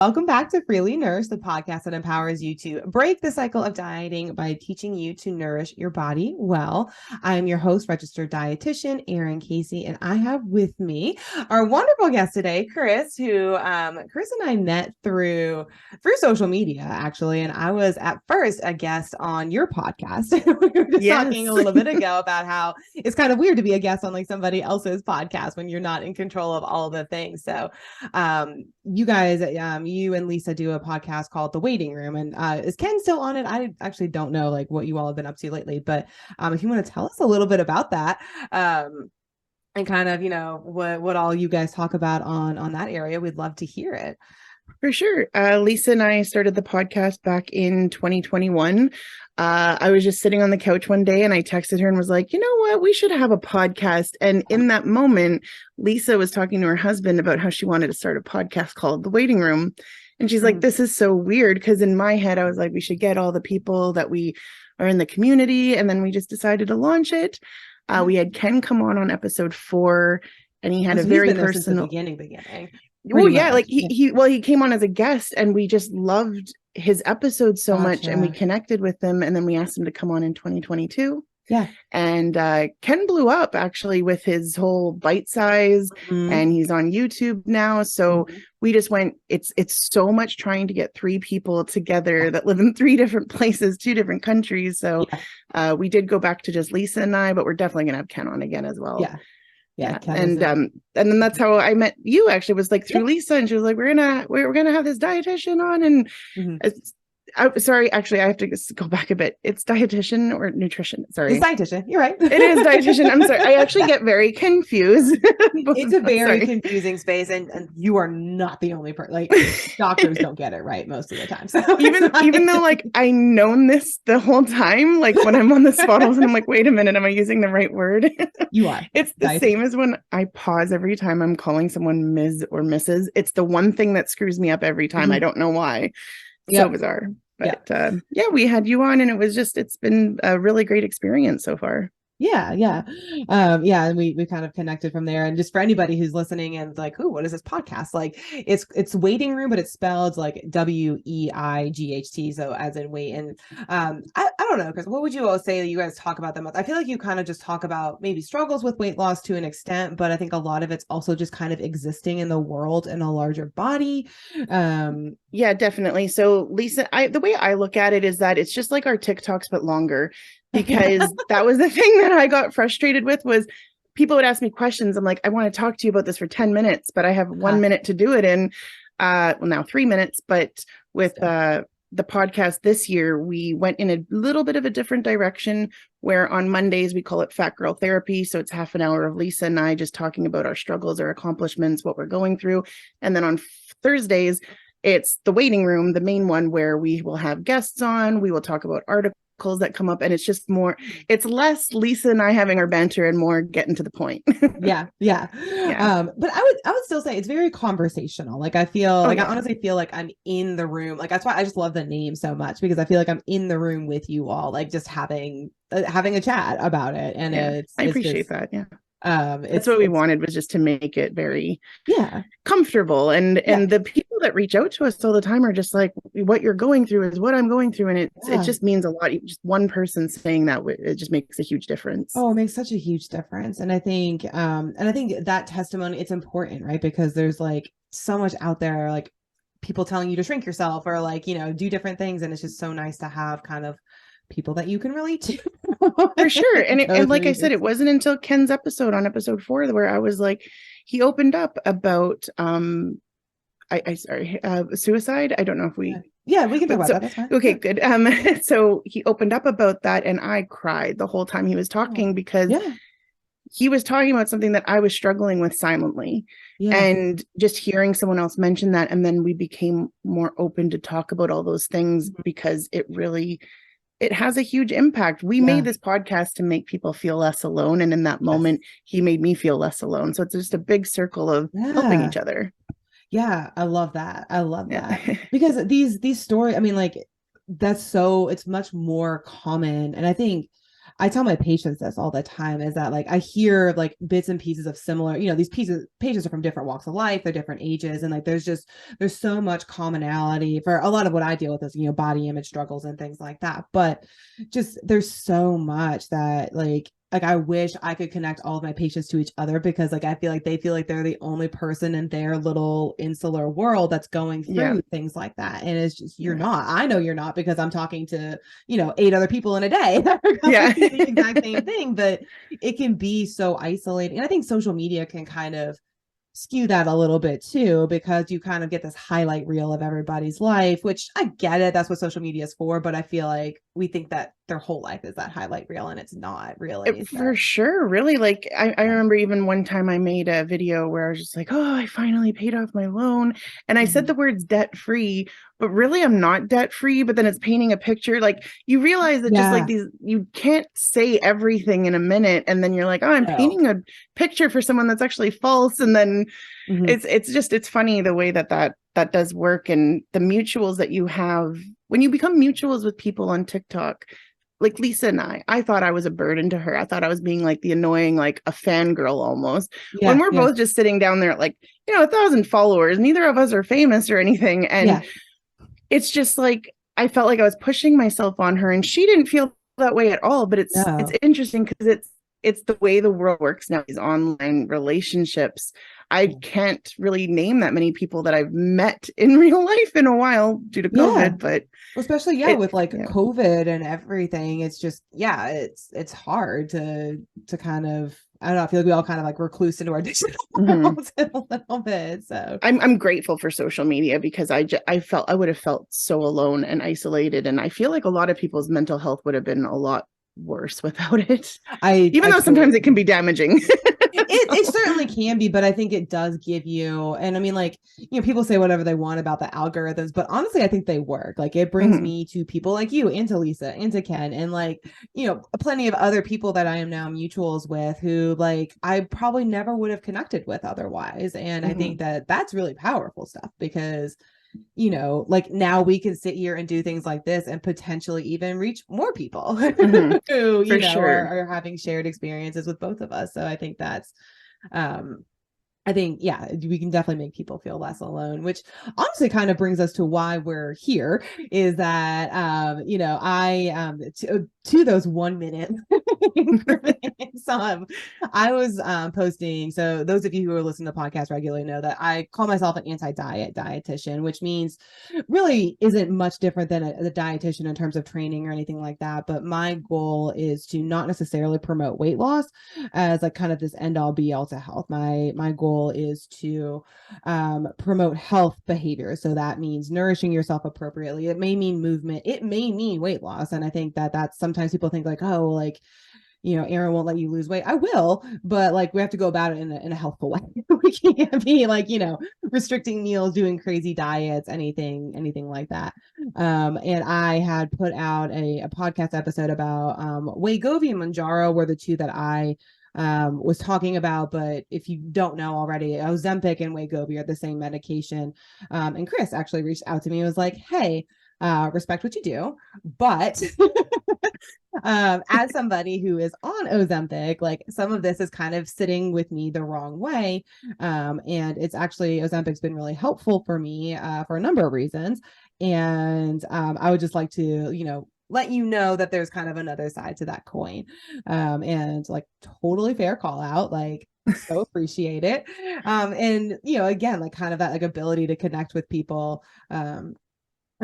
Welcome back to Freely Nourish, the podcast that empowers you to break the cycle of dieting by teaching you to nourish your body well. I'm your host, registered dietitian, Erin Casey, and I have with me our wonderful guest today, Chris, who Chris and I met through social media, actually. And I was at first a guest on your podcast. We were just talking a little bit ago about how it's kind of weird to be a guest on like somebody else's podcast when you're not in control of all of the things. So you guys, you and Lisa do a podcast called The Waiting Room, and is Ken still on it? I actually don't know like what you all have been up to lately, but if you want to tell us a little bit about that, and kind of, you know, what all you guys talk about on that area, we'd love to hear it. For sure. Lisa and I started the podcast back in 2021. I was just sitting on the couch one day and I texted her and was like, you know what, we should have a podcast. And in that moment, Lisa was talking to her husband about how she wanted to start a podcast called The Waiting Room. And she's like, this is so weird. Because in my head, I was like, we should get all the people that we are in the community. And then we just decided to launch it. We had Ken come on episode 4, and he had a very personal beginning. Oh yeah, like he came on as a guest, and we just loved his episodes so much, and we connected with him, and then we asked him to come on in 2022. Yeah. And Ken blew up actually with his whole bite size, and he's on YouTube now. So we just went, it's so much trying to get 3 people together that live in 3 different places, 2 different countries. So we did go back to just Lisa and I, but we're definitely gonna have Ken on again as well. Yeah. And then that's how I met you, actually, was like through Lisa, and she was like, we're gonna have this dietitian on, and sorry, actually I have to go back a bit. It's dietitian or nutrition. Sorry. It's dietitian. You're right. It is dietitian. I'm sorry. I actually get very confused. It's a very confusing space, and you are not the only person. Like, doctors don't get it right most of the time. So even though like I known this the whole time, like when I'm on the bottles and I'm like, wait a minute, am I using the right word? You are. It's the same as when I pause every time I'm calling someone Ms. or Mrs. It's the one thing that screws me up every time. I don't know why. So bizarre. But we had you on, and it's been a really great experience so far. Yeah. And we kind of connected from there. And just for anybody who's listening and like, oh, what is this podcast? Like, it's Waiting Room, but it's spelled like WEIGHT. So as in wait. And I don't know, because what would you all say that you guys talk about them? I feel like you kind of just talk about maybe struggles with weight loss to an extent, but I think a lot of it's also just kind of existing in the world in a larger body. Yeah, definitely. So Lisa, the way I look at it is that it's just like our TikToks, but longer. Because that was the thing that I got frustrated with, was people would ask me questions. I'm like, I want to talk to you about this for 10 minutes, but I have 1 minute to do it in, now 3 minutes. But with the podcast this year, we went in a little bit of a different direction, where on Mondays we call it Fat Girl Therapy. So it's half an hour of Lisa and I just talking about our struggles, our accomplishments, what we're going through. And then on Thursdays, it's The Waiting Room, the main one, where we will have guests on. We will talk about articles that come up, and it's just more, it's less Lisa and I having our banter and more getting to the point. Yeah. But I would still say it's very conversational. Like, I feel I honestly feel like I'm in the room. Like, that's why I just love the name so much, because I feel like I'm in the room with you all, like just having a chat about it. And I appreciate that. Yeah. It's what we wanted, was just to make it very comfortable, and the people that reach out to us all the time are just like, what you're going through is what I'm going through, and it just means a lot. Just one person saying that, it just makes a huge difference. It makes such a huge difference. And I think that testimony, it's important, right? Because there's like so much out there, like people telling you to shrink yourself, or like, you know, do different things, and it's just so nice to have kind of people that you can relate to. For sure. And like I said, it wasn't until Ken's episode, on episode 4, where I was like, he opened up about suicide. I don't know if we we can talk about that. That's fine. Okay, good. So he opened up about that, and I cried the whole time he was talking, because he was talking about something that I was struggling with silently. And just hearing someone else mention that, and then we became more open to talk about all those things, because it has a huge impact. We made this podcast to make people feel less alone. And in that moment, he made me feel less alone. So it's just a big circle of helping each other. Yeah. I love that. Because these stories, I mean, like, it's much more common. And I think I tell my patients this all the time, is that like I hear like bits and pieces of similar, these pages are from different walks of life, they're different ages, and like there's so much commonality for a lot of what I deal with is, body image struggles and things like that. But just there's so much that like I wish I could connect all of my patients to each other, because like I feel like they feel like they're the only person in their little insular world that's going through things like that. And it's just, you're not. I know you're not, because I'm talking to, 8 other people in a day that are going through the exact same thing, but it can be so isolating. And I think social media can kind of skew that a little bit too, because you kind of get this highlight reel of everybody's life, which I get it. That's what social media is for. But I feel like we think that their whole life is that highlight reel, and it's not really. For sure. Really. Like I remember even one time I made a video where I was just like, oh, I finally paid off my loan. And I said the words debt free, but really I'm not debt free. But then it's painting a picture. Like you realize that just like these, you can't say everything in a minute. And then you're like, oh, I'm painting a picture for someone that's actually false. And then it's funny the way that does work. And the mutuals that you have when you become mutuals with people on TikTok, like Lisa and I thought I was a burden to her. I thought I was being like the annoying, like a fangirl almost. When we're both just sitting down there at like, 1,000 followers, neither of us are famous or anything. And it's just like, I felt like I was pushing myself on her, and she didn't feel that way at all. But it's interesting because it's the way the world works now, these online relationships. I can't really name that many people that I've met in real life in a while due to COVID, but especially with like COVID and everything, it's just it's hard to kind of, I don't know, I feel like we all kind of like recluse into our digital worlds a little bit. So I'm grateful for social media, because I felt I would have felt so alone and isolated, and I feel like a lot of people's mental health would have been a lot worse without it. Even though sometimes it can be damaging. It certainly can be, but I think it does give you, and I mean, like, people say whatever they want about the algorithms, but honestly, I think they work. Like, it brings me to people like you, and to Lisa, and to Ken, and like, plenty of other people that I am now mutuals with, who like I probably never would have connected with otherwise. And I think that that's really powerful stuff, because like now we can sit here and do things like this and potentially even reach more people who, are having shared experiences with both of us. So I think that's, I think, we can definitely make people feel less alone, which honestly kind of brings us to why we're here, is that, I, to those 1 minute increments, I was posting. So those of you who are listening to the podcast regularly know that I call myself an anti-diet dietitian, which means really isn't much different than a dietitian in terms of training or anything like that. But my goal is to not necessarily promote weight loss as like kind of this end all be all to health. My goal is to promote health behavior. So that means nourishing yourself appropriately. It may mean movement. It may mean weight loss. And I think that that's sometimes people think like, oh, like, Aaron won't let you lose weight. I will, but like we have to go about it in a healthful way. We can't be like, restricting meals, doing crazy diets, anything like that. And I had put out a podcast episode about Wegovy and Mounjaro were the two that I was talking about. But if you don't know already, Ozempic and Wegovy are the same medication. And Chris actually reached out to me and was like, hey, respect what you do, but as somebody who is on Ozempic, like some of this is kind of sitting with me the wrong way. And it's actually, Ozempic's been really helpful for me for a number of reasons. And I would just like to, let you know that there's kind of another side to that coin. And like totally fair call out, like so appreciate it. And, again, like kind of that like ability to connect with people and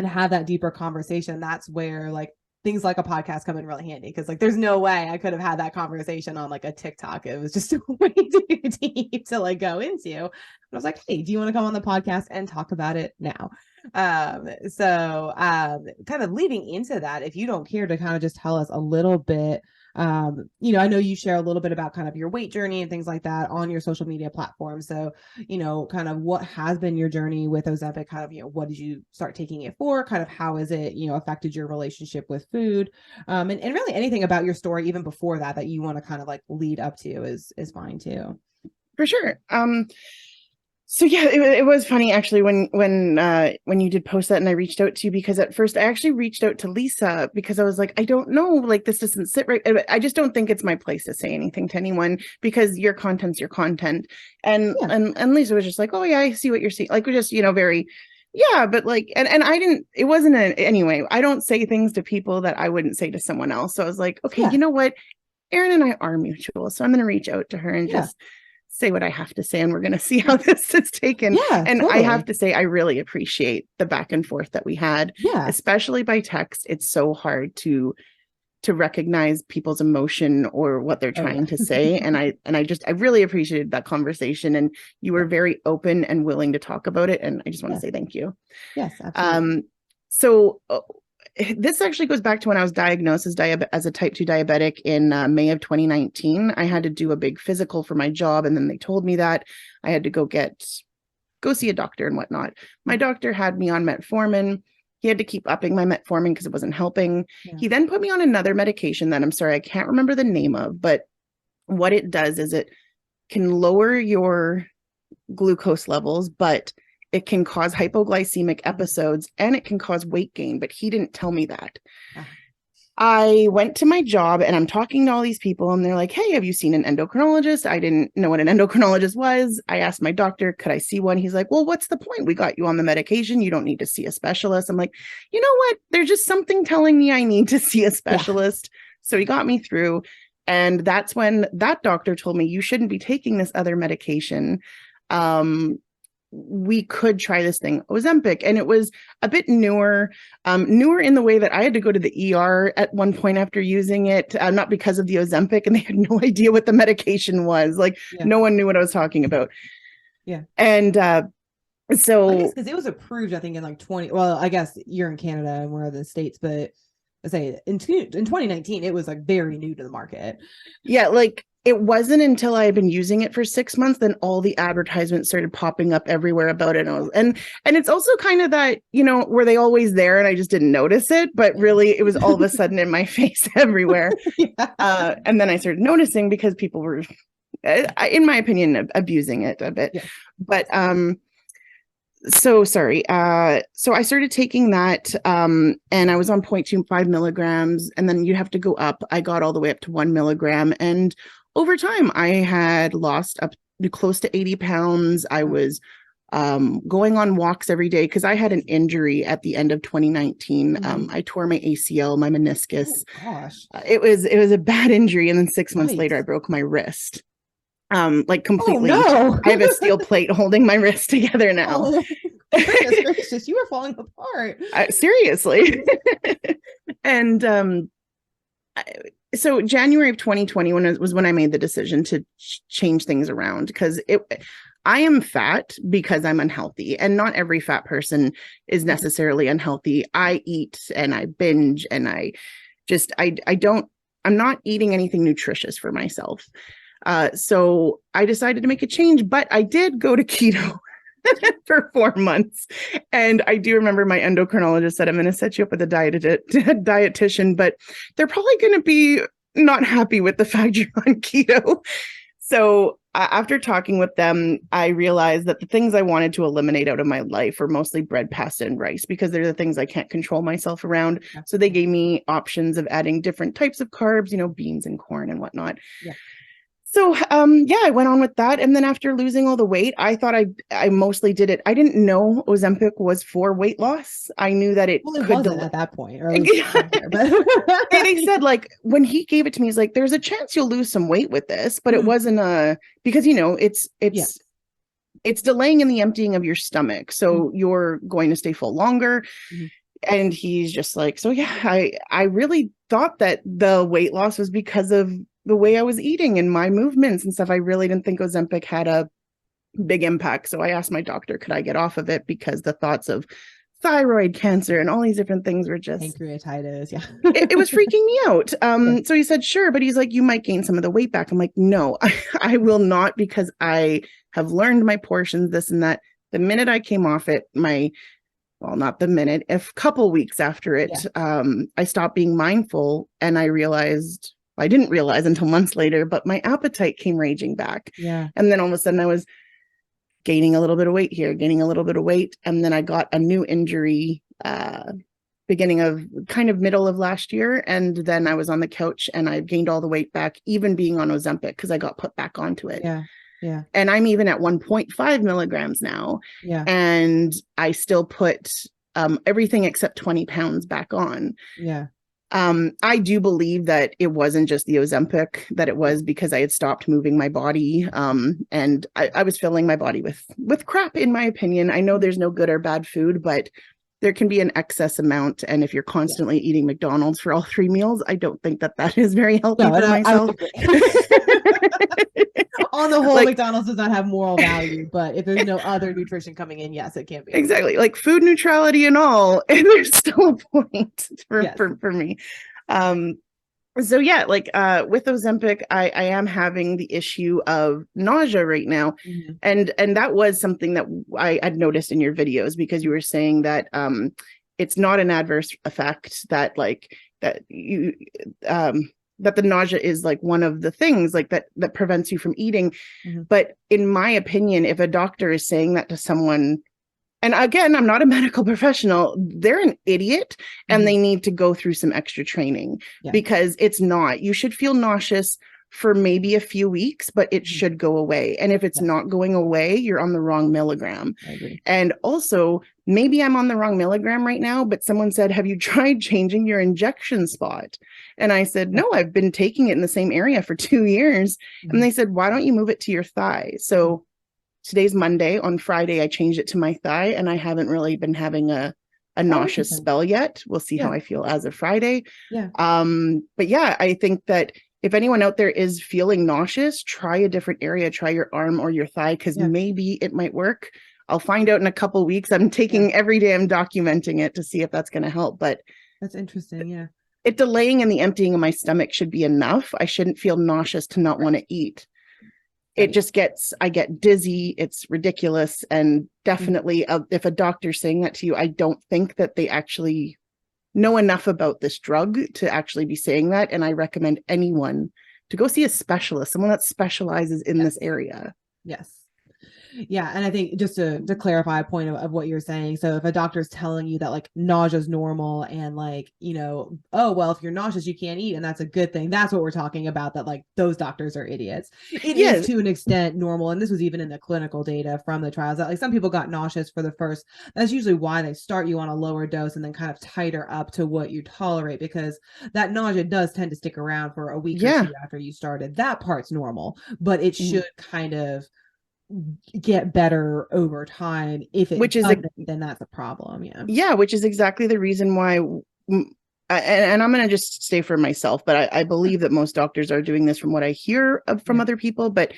have that deeper conversation. That's where like things like a podcast come in really handy, because like there's no way I could have had that conversation on like a TikTok. It was just way too deep to like go into. But I was like, hey, do you want to come on the podcast and talk about it now? So kind of leading into that, if you don't care to kind of just tell us a little bit, I know you share a little bit about kind of your weight journey and things like that on your social media platform. So, kind of what has been your journey with Ozempic, kind of, what did you start taking it for? Kind of how has it, affected your relationship with food? And really anything about your story, even before that you want to kind of like lead up to is fine too. For sure. So yeah, it was funny actually when you did post that and I reached out to you, because at first I actually reached out to Lisa because I was like, I don't know, like this doesn't sit right. I just don't think it's my place to say anything to anyone because your content's your content. And Lisa was just like, oh yeah, I see what you're seeing. Like we're just, very, yeah, but like, and I didn't, it wasn't anyway, I don't say things to people that I wouldn't say to someone else. So I was like, okay, you know what? Erin and I are mutual. So I'm going to reach out to her and just say what I have to say, and we're going to see how this is taken. And totally. I have to say, I really appreciate the back and forth that we had, especially by text. It's so hard to recognize people's emotion or what they're trying to say. And I really appreciated that conversation, and you were very open and willing to talk about it. And I just want to say thank you. Yes, absolutely. So this actually goes back to when I was diagnosed as a type 2 diabetic in May of 2019. I had to do a big physical for my job, and then they told me that I had to go see a doctor and whatnot. My doctor had me on metformin. He had to keep upping my metformin because it wasn't helping. He then put me on another medication that I'm sorry, I can't remember the name of, but what it does is it can lower your glucose levels, but it can cause hypoglycemic episodes and it can cause weight gain, but he didn't tell me that. I went to my job and I'm talking to all these people and they're like, hey, have you seen an endocrinologist? I didn't know what an endocrinologist was. I asked my doctor, could I see one? He's like, well, what's the point? We got you on the medication. You don't need to see a specialist. I'm like, you know what? There's just something telling me I need to see a specialist. So he got me through. And that's when that doctor told me, you shouldn't be taking this other medication. We could try this thing, Ozempic. And it was a bit newer in the way that I had to go to the ER at one point after using it, not because of the Ozempic, and they had no idea what the medication was. Like no one knew what I was talking about. Yeah. And so I guess because it was approved, I think in like I guess you're in Canada and we're in the States, but I say in 2019, it was like very new to the market. Yeah. Like it wasn't until I had been using it for 6 months, then all the advertisements started popping up everywhere about it. And it's also kind of that, were they always there and I just didn't notice it, but really it was all of a sudden in my face everywhere. And then I started noticing because people were, in my opinion, abusing it a bit. But, so sorry. So I started taking that, and I was on 0.25 milligrams, and then you have to go up. I got all the way up to 1 milligram. And over time, I had lost up to close to 80 pounds. I was going on walks every day because I had an injury at the end of 2019. I tore my ACL, my meniscus. Oh, gosh. It was a bad injury. And then 6 months later, I broke my wrist. Like completely. Oh, no. I have a steel plate holding my wrist together now. Oh, goodness gracious, you were falling apart. Seriously. And so January of 2020 was when I made the decision to change things around, because I am fat because I'm unhealthy, and not every fat person is necessarily unhealthy. I eat and I binge and I'm not eating anything nutritious for myself. So I decided to make a change, but I did go to keto for 4 months. And I do remember my endocrinologist said, I'm going to set you up with a dietitian, but they're probably going to be not happy with the fact you're on keto. So after talking with them, I realized that the things I wanted to eliminate out of my life were mostly bread, pasta, and rice, because they're the things I can't control myself around. So they gave me options of adding different types of carbs, beans and corn and whatnot. So, I went on with that. And then after losing all the weight, I thought I mostly did it. I didn't know Ozempic was for weight loss. I knew that it wasn't at that point. Or they said, like, when he gave it to me, he's like, there's a chance you'll lose some weight with this, but it wasn't because, it's delaying in the emptying of your stomach. So you're going to stay full longer. And he's just like, so yeah, I really thought that the weight loss was because of the way I was eating and my movements and stuff. I really didn't think Ozempic had a big impact. So I asked my doctor, could I get off of it? Because the thoughts of thyroid cancer and all these different things were just pancreatitis. it was freaking me out. So he said, sure. But he's like, you might gain some of the weight back. I'm like, no, I will not, because I have learned my portions, this and that. The minute I came off it, not the minute, a couple weeks after it, I stopped being mindful, and I realized, I didn't realize until months later, but my appetite came raging back. And then all of a sudden I was gaining a little bit of weight here, gaining a little bit of weight. And then I got a new injury beginning of kind of middle of last year. And then I was on the couch and I gained all the weight back, even being on Ozempic, because I got put back onto it. Yeah. Yeah. And I'm even at 1.5 milligrams now. Yeah. And I still put everything except 20 pounds back on. Yeah. I do believe that it wasn't just the Ozempic, that it was because I had stopped moving my body. And I was filling my body with crap, in my opinion. I know there's no good or bad food, but there can be an excess amount. And if you're constantly eating McDonald's for all 3 meals, I don't think that is very healthy for myself. On the whole, McDonald's does not have moral value, but if there's no other nutrition coming in, yes, it can be. Exactly. Like food neutrality and all, and there's still a point for me. So yeah, like with Ozempic, I am having the issue of nausea right now. Mm-hmm. And that was something that I had noticed in your videos, because you were saying that it's not an adverse effect, that that the nausea is like one of the things like that prevents you from eating. Mm-hmm. But in my opinion, if a doctor is saying that to someone, and again, I'm not a medical professional, they're an idiot, and they need to go through some extra training, because it's not, you should feel nauseous for maybe a few weeks, but it should go away. And if it's not going away, you're on the wrong milligram. I agree. And also, maybe I'm on the wrong milligram right now, but someone said, have you tried changing your injection spot? And I said, no, I've been taking it in the same area for 2 years. Mm-hmm. And they said, why don't you move it to your thigh? So today's Monday. On Friday, I changed it to my thigh, and I haven't really been having a nauseous spell yet. We'll see how I feel as of Friday. Yeah. But yeah, I think that if anyone out there is feeling nauseous, try a different area, try your arm or your thigh, because maybe it might work. I'll find out in a couple of weeks. I'm taking every day, I'm documenting it to see if that's going to help. But that's interesting. Yeah. It delaying and the emptying of my stomach should be enough. I shouldn't feel nauseous to not want to eat. It just I get dizzy. It's ridiculous. And definitely if a doctor's saying that to you, I don't think that they actually know enough about this drug to actually be saying that. And I recommend anyone to go see a specialist, someone that specializes in this area. Yes. Yeah. And I think just to clarify a point of what you're saying. So if a doctor's telling you that like nausea is normal and like, oh, well, if you're nauseous, you can't eat, and that's a good thing. That's what we're talking about, that like those doctors are idiots. It is to an extent normal. And this was even in the clinical data from the trials that like some people got nauseous for the first, that's usually why they start you on a lower dose and then kind of tighter up to what you tolerate, because that nausea does tend to stick around for a week or two after you started. That part's normal, but it should kind of get better over time. If it doesn't, then that's a problem. Which is exactly the reason why, and I'm going to just stay for myself, but I believe that most doctors are doing this from what I hear from other people. But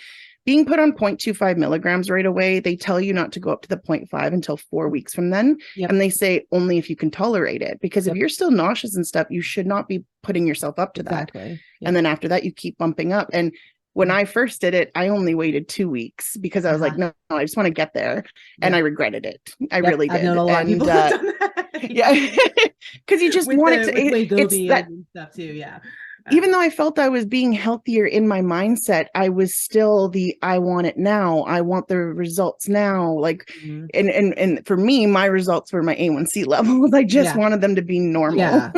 being put on 0.25 milligrams right away, they tell you not to go up to the 0.5 until 4 weeks from then. And they say only if you can tolerate it, because if you're still nauseous and stuff, you should not be putting yourself up to that. And then after that, you keep bumping up. And when I first did it, I only waited 2 weeks because I was like, no, I just want to get there. And I regretted it. I really did. I've known a lot of people who've done that. Because you just want it to, Wegovy and stuff too. Even though I felt I was being healthier in my mindset, I was still I want it now. I want the results now. Like, and for me, my results were my A1C levels. I just wanted them to be normal.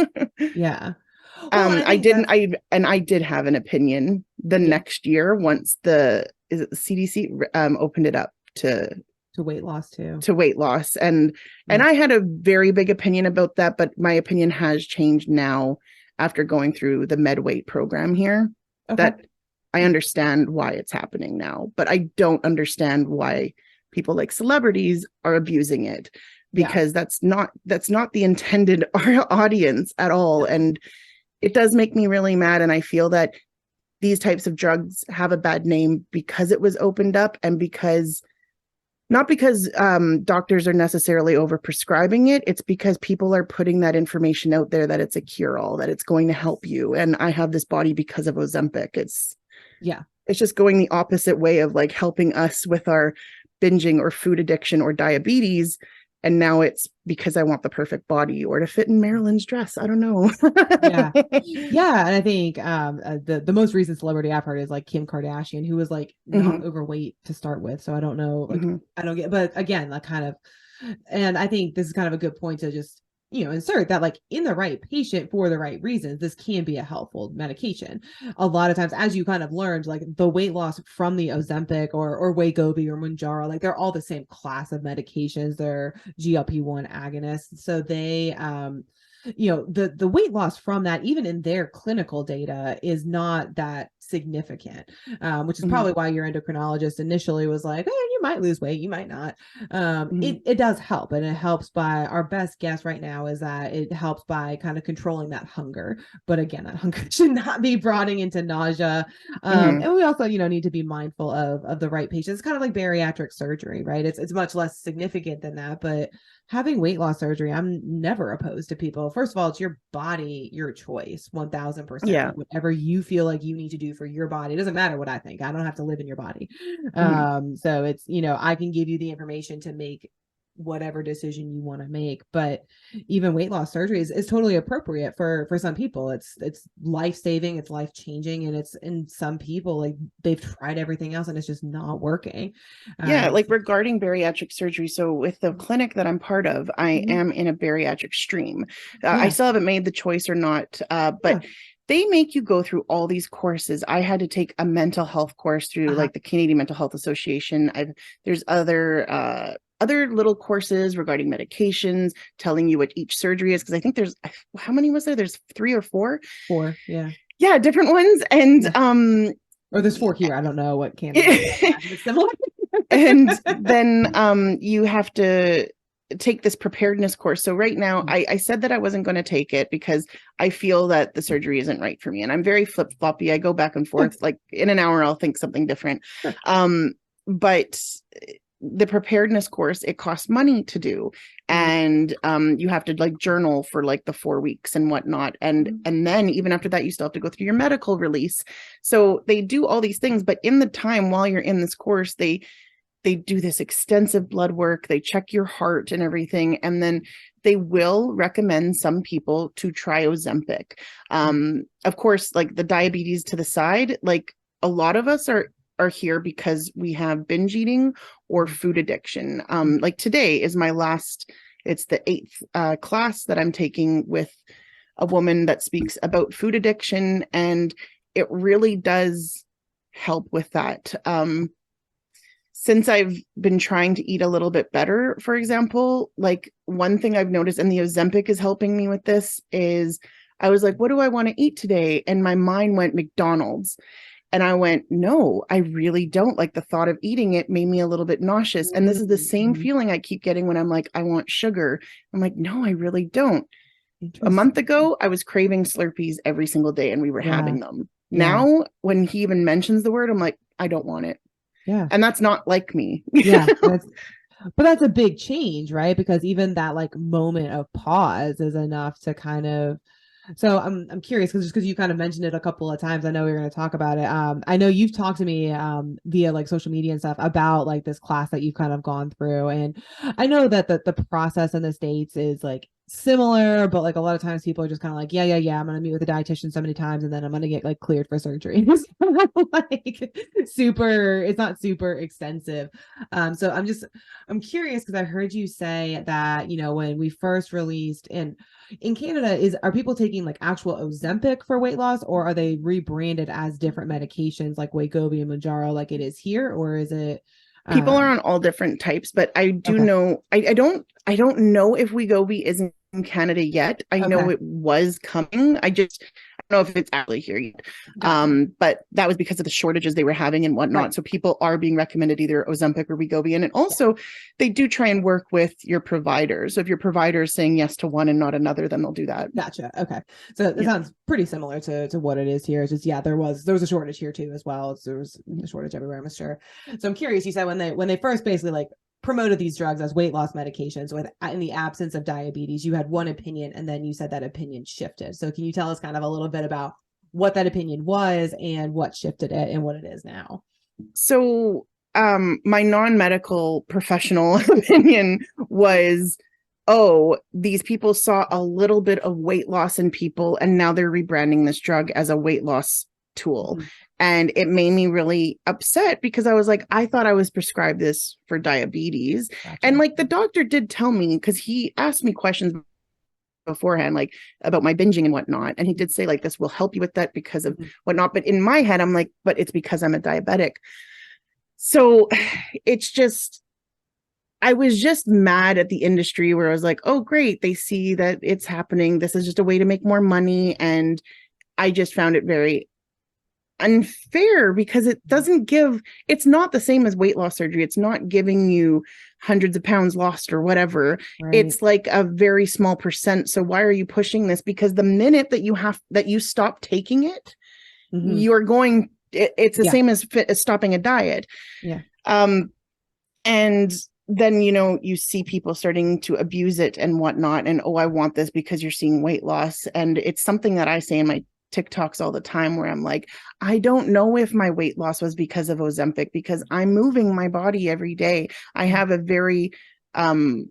Well, I did have an opinion the next year once the CDC opened it up to weight loss too. To weight loss. And I had a very big opinion about that, but my opinion has changed now after going through the MedWeight program here. That I understand why it's happening now, but I don't understand why people like celebrities are abusing it, because that's not the intended audience at all. And it does make me really mad. And I feel that these types of drugs have a bad name because it was opened up, and not because doctors are necessarily overprescribing it. It's because people are putting that information out there that it's a cure-all, that it's going to help you. And I have this body because of Ozempic. It's just going the opposite way of like helping us with our binging or food addiction or diabetes. And now it's because I want the perfect body or to fit in Marilyn's dress. I don't know. Yeah. Yeah. And I think the most recent celebrity I've heard is like Kim Kardashian, who was like not Mhm. overweight to start with. So I don't know, like Mhm. I don't get, but again, like kind of, and I think this is kind of a good point to just, insert that like in the right patient for the right reasons, this can be a helpful medication. A lot of times, as you kind of learned, like the weight loss from the Ozempic or Wegovy or Mounjaro, like they're all the same class of medications. They're GLP-1 agonists. So they, the weight loss from that, even in their clinical data, is not that significant, which is Mhm. probably why your endocrinologist initially was like, you might lose weight, you might not. Mhm. It does help, and it helps by, our best guess right now is that it helps by kind of controlling that hunger. But again, that hunger should not be broadening into nausea. Mhm. And we also, need to be mindful of the right patients. It's kind of like bariatric surgery, right? It's much less significant than that, but having weight loss surgery, I'm never opposed to people. First of all, it's your body, your choice, 1000%. Yeah. Like whatever you feel like you need to do for your body. It doesn't matter what I think. I don't have to live in your body. Mhm. So it's, I can give you the information to make whatever decision you want to make. But even weight loss surgery is totally appropriate for some people. It's life-saving, it's life-changing, and it's, in some people, like they've tried everything else and it's just not working. Yeah, um like regarding bariatric surgery. So with the clinic that I'm part of, I mhm. am in a bariatric stream. I Yeah. still haven't made the choice or not, Yeah. but they make you go through all these courses. I had to take a mental health course through Uh-huh. like the Canadian Mental Health Association. There's other little courses regarding medications, telling you what each surgery is. Because I think there's, how many was there? There's 3 or 4. 4. Yeah. Yeah, different ones. And Yeah. Or there's 4 here. I don't know what Canada is. I imagine it's similar. and then you have to take this preparedness course. So right now I said that I wasn't going to take it because I feel that the surgery isn't right for me, and I'm very flip-floppy. I go back and Yeah, forth. Like in an hour I'll think something different. sure. But the preparedness course, it costs money to do, Mhm. and you have to like journal for like the 4 weeks and whatnot, and Mhm. then even after that you still have to go through your medical release. So they do all these things, but in the time while you're in this course, they do this extensive blood work, they check your heart and everything, and then they will recommend some people to try Ozempic. Of course, like the diabetes to the side, like a lot of us are here because we have binge eating or food addiction. Like today is my last, it's the 8th class that I'm taking with a woman that speaks about food addiction, and it really does help with that. Since I've been trying to eat a little bit better, for example, like one thing I've noticed, and the Ozempic is helping me with this, is I was like, what do I want to eat today? And my mind went McDonald's. And I went, no, I really don't. Like the thought of eating it made me a little bit nauseous. And this is the same Mhm. feeling I keep getting when I'm like, I want sugar. I'm like, no, I really don't. A month Interesting. ago, I was craving Slurpees every single day and we were Yeah. having them. Yeah. Now, when he even mentions the word, I'm like, I don't want it. Yeah. And that's not like me. Yeah. But that's a big change, right? Because even that like moment of pause is enough to kind of, so I'm curious, because just because you kind of mentioned it a couple of times, I know we are going to talk about it. I know you've talked to me via like social media and stuff about like this class that you've kind of gone through, and I know that the process in the States is like similar, but like a lot of times people are just kind of like, yeah, I'm gonna meet with a dietitian so many times and then I'm gonna get like cleared for surgery. Like super, it's not super extensive. So I'm curious because I heard you say that, when we first released in Canada, are people taking like actual Ozempic for weight loss, or are they rebranded as different medications like Wegovy and Mounjaro like it is here, or is it People are um on all different types, but I do okay. know, I don't know if Wegovy isn't in Canada yet. I know Okay. it was coming. I don't know if it's actually here yet. Gotcha. But that was because of the shortages they were having and Right. whatnot. So people are being recommended either Ozempic or Wegovy. And Yeah. also they do try and work with your provider. So if your provider is saying yes to one and not another, then they'll do that. Gotcha. Okay. So it Yeah. sounds pretty similar to what it is here. It's just, yeah, there was a shortage here too as well. There was a shortage everywhere, I'm sure. So I'm curious, you said when they first basically like promoted these drugs as weight loss medications with in the absence of diabetes, you had one opinion and then you said that opinion shifted. So can you tell us kind of a little bit about what that opinion was and what shifted it and what it is now? So my non-medical professional opinion was, oh, these people saw a little bit of weight loss in people, and now they're rebranding this drug as a weight loss tool. Mhm. And it made me really upset because I was like, I thought I was prescribed this for diabetes. Gotcha. And like the doctor did tell me, because he asked me questions beforehand, like about my binging and whatnot. And he did say, like, this will help you with that because of whatnot. But in my head, I'm like, but it's because I'm a diabetic. So it's just, I was just mad at the industry where I was like, oh, great. They see that it's happening. This is just a way to make more money. And I just found it very unfair because it doesn't give, it's not the same as weight loss surgery. It's not giving you hundreds of pounds lost or whatever. Right. It's like a very small percent. So why are you pushing this? Because the minute that you stop taking it, you're going, it's the same as stopping a diet. Yeah. And then, you see people starting to abuse it and whatnot. And, oh, I want this because you're seeing weight loss. And it's something that I say in my TikToks all the time where I'm like, I don't know if my weight loss was because of Ozempic, because I'm moving my body every day. I have a very, my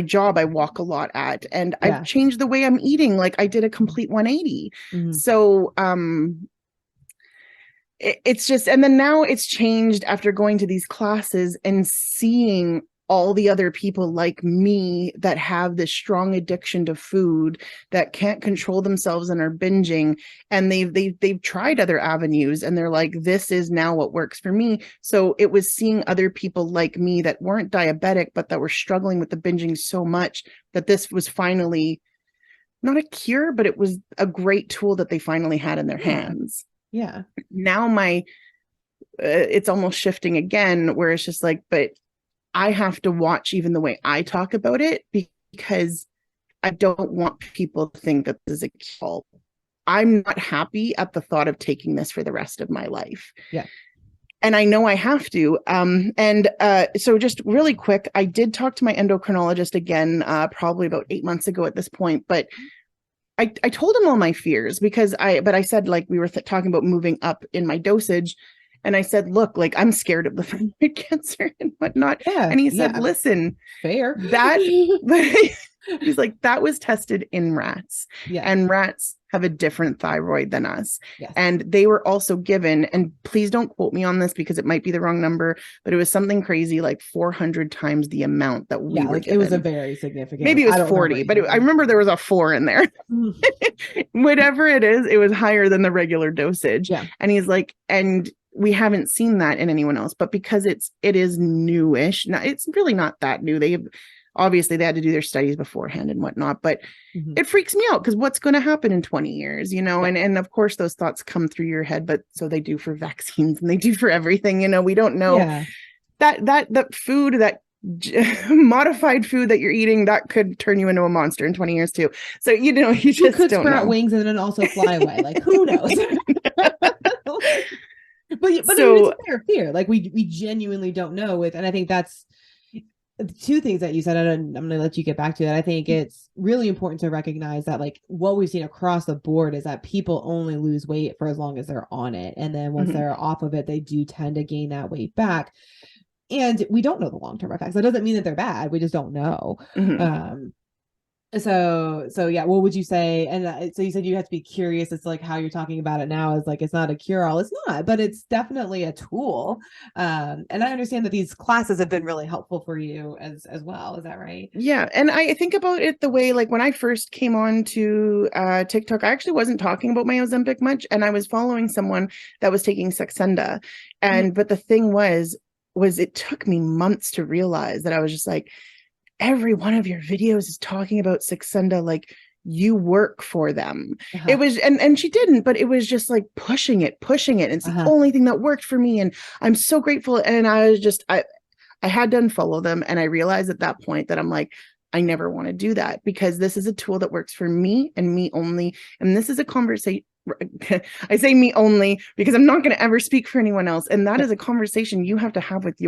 job I walk a lot at, and I've changed the way I'm eating. Like I did a complete 180. So, it's just, and then now it's changed after going to these classes and seeing all the other people like me that have this strong addiction to food, that can't control themselves and are binging, and they've tried other avenues and they're like, this is now what works for me. So it was seeing other people like me that weren't diabetic but that were struggling with the binging so much that this was finally not a cure, but it was a great tool that they finally had in their hands. Yeah. Now it's almost shifting again where it's just like, but I have to watch even the way I talk about it, because I don't want people to think that this is a cure. I'm not happy at the thought of taking this for the rest of my life. Yeah. And I know I have to. So just really quick, I did talk to my endocrinologist again, probably about 8 months ago at this point, but I told him all my fears because I said, like, we were talking about moving up in my dosage. And I said, look, like, I'm scared of the thyroid cancer and whatnot. Yeah, and he said, listen, fair. He's like, that was tested in rats. Yeah. And rats have a different thyroid than us. Yes. And they were also given, and please don't quote me on this because it might be the wrong number, but it was something crazy, like 400 times the amount that we were given. It was a very significant. Maybe it was 40, but I remember there was a 4 in there. Whatever it is, it was higher than the regular dosage. Yeah. And he's like, and we haven't seen that in anyone else, but because it is newish. Now, it's really not that new. Obviously they had to do their studies beforehand and whatnot, but it freaks me out because what's going to happen in 20 years, and of course those thoughts come through your head, but so they do for vaccines and they do for everything. We don't know that food, that modified food that you're eating, that could turn you into a monster in 20 years too. So, you just could don't sprout know. wings and then also fly away. Like, who knows? But so, it's a fair fear. Like we genuinely don't know and I think that's two things that you said, and I'm going to let you get back to it. I think it's really important to recognize that, like, what we've seen across the board is that people only lose weight for as long as they're on it. And then once they're off of it, they do tend to gain that weight back. And we don't know the long-term effects. That doesn't mean that they're bad. We just don't know. So yeah, what would you say? And so you said you have to be curious. It's like how you're talking about it now is like, it's not a cure-all. It's not, but it's definitely a tool. And I understand that these classes have been really helpful for you as well. Is that right? Yeah. And I think about it the way, like, when I first came on to TikTok, I actually wasn't talking about my Ozempic much. And I was following someone that was taking Saxenda. And but the thing was it took me months to realize that I was just like, every one of your videos is talking about Saxenda like you work for them. It was, and she didn't, but it was just like pushing it. And it's the only thing that worked for me. And I'm so grateful. And I was just, I had to unfollow them. And I realized at that point that I'm like, I never want to do that because this is a tool that works for me and me only. And this is a conversation. I say me only because I'm not going to ever speak for anyone else. And that is a conversation you have to have with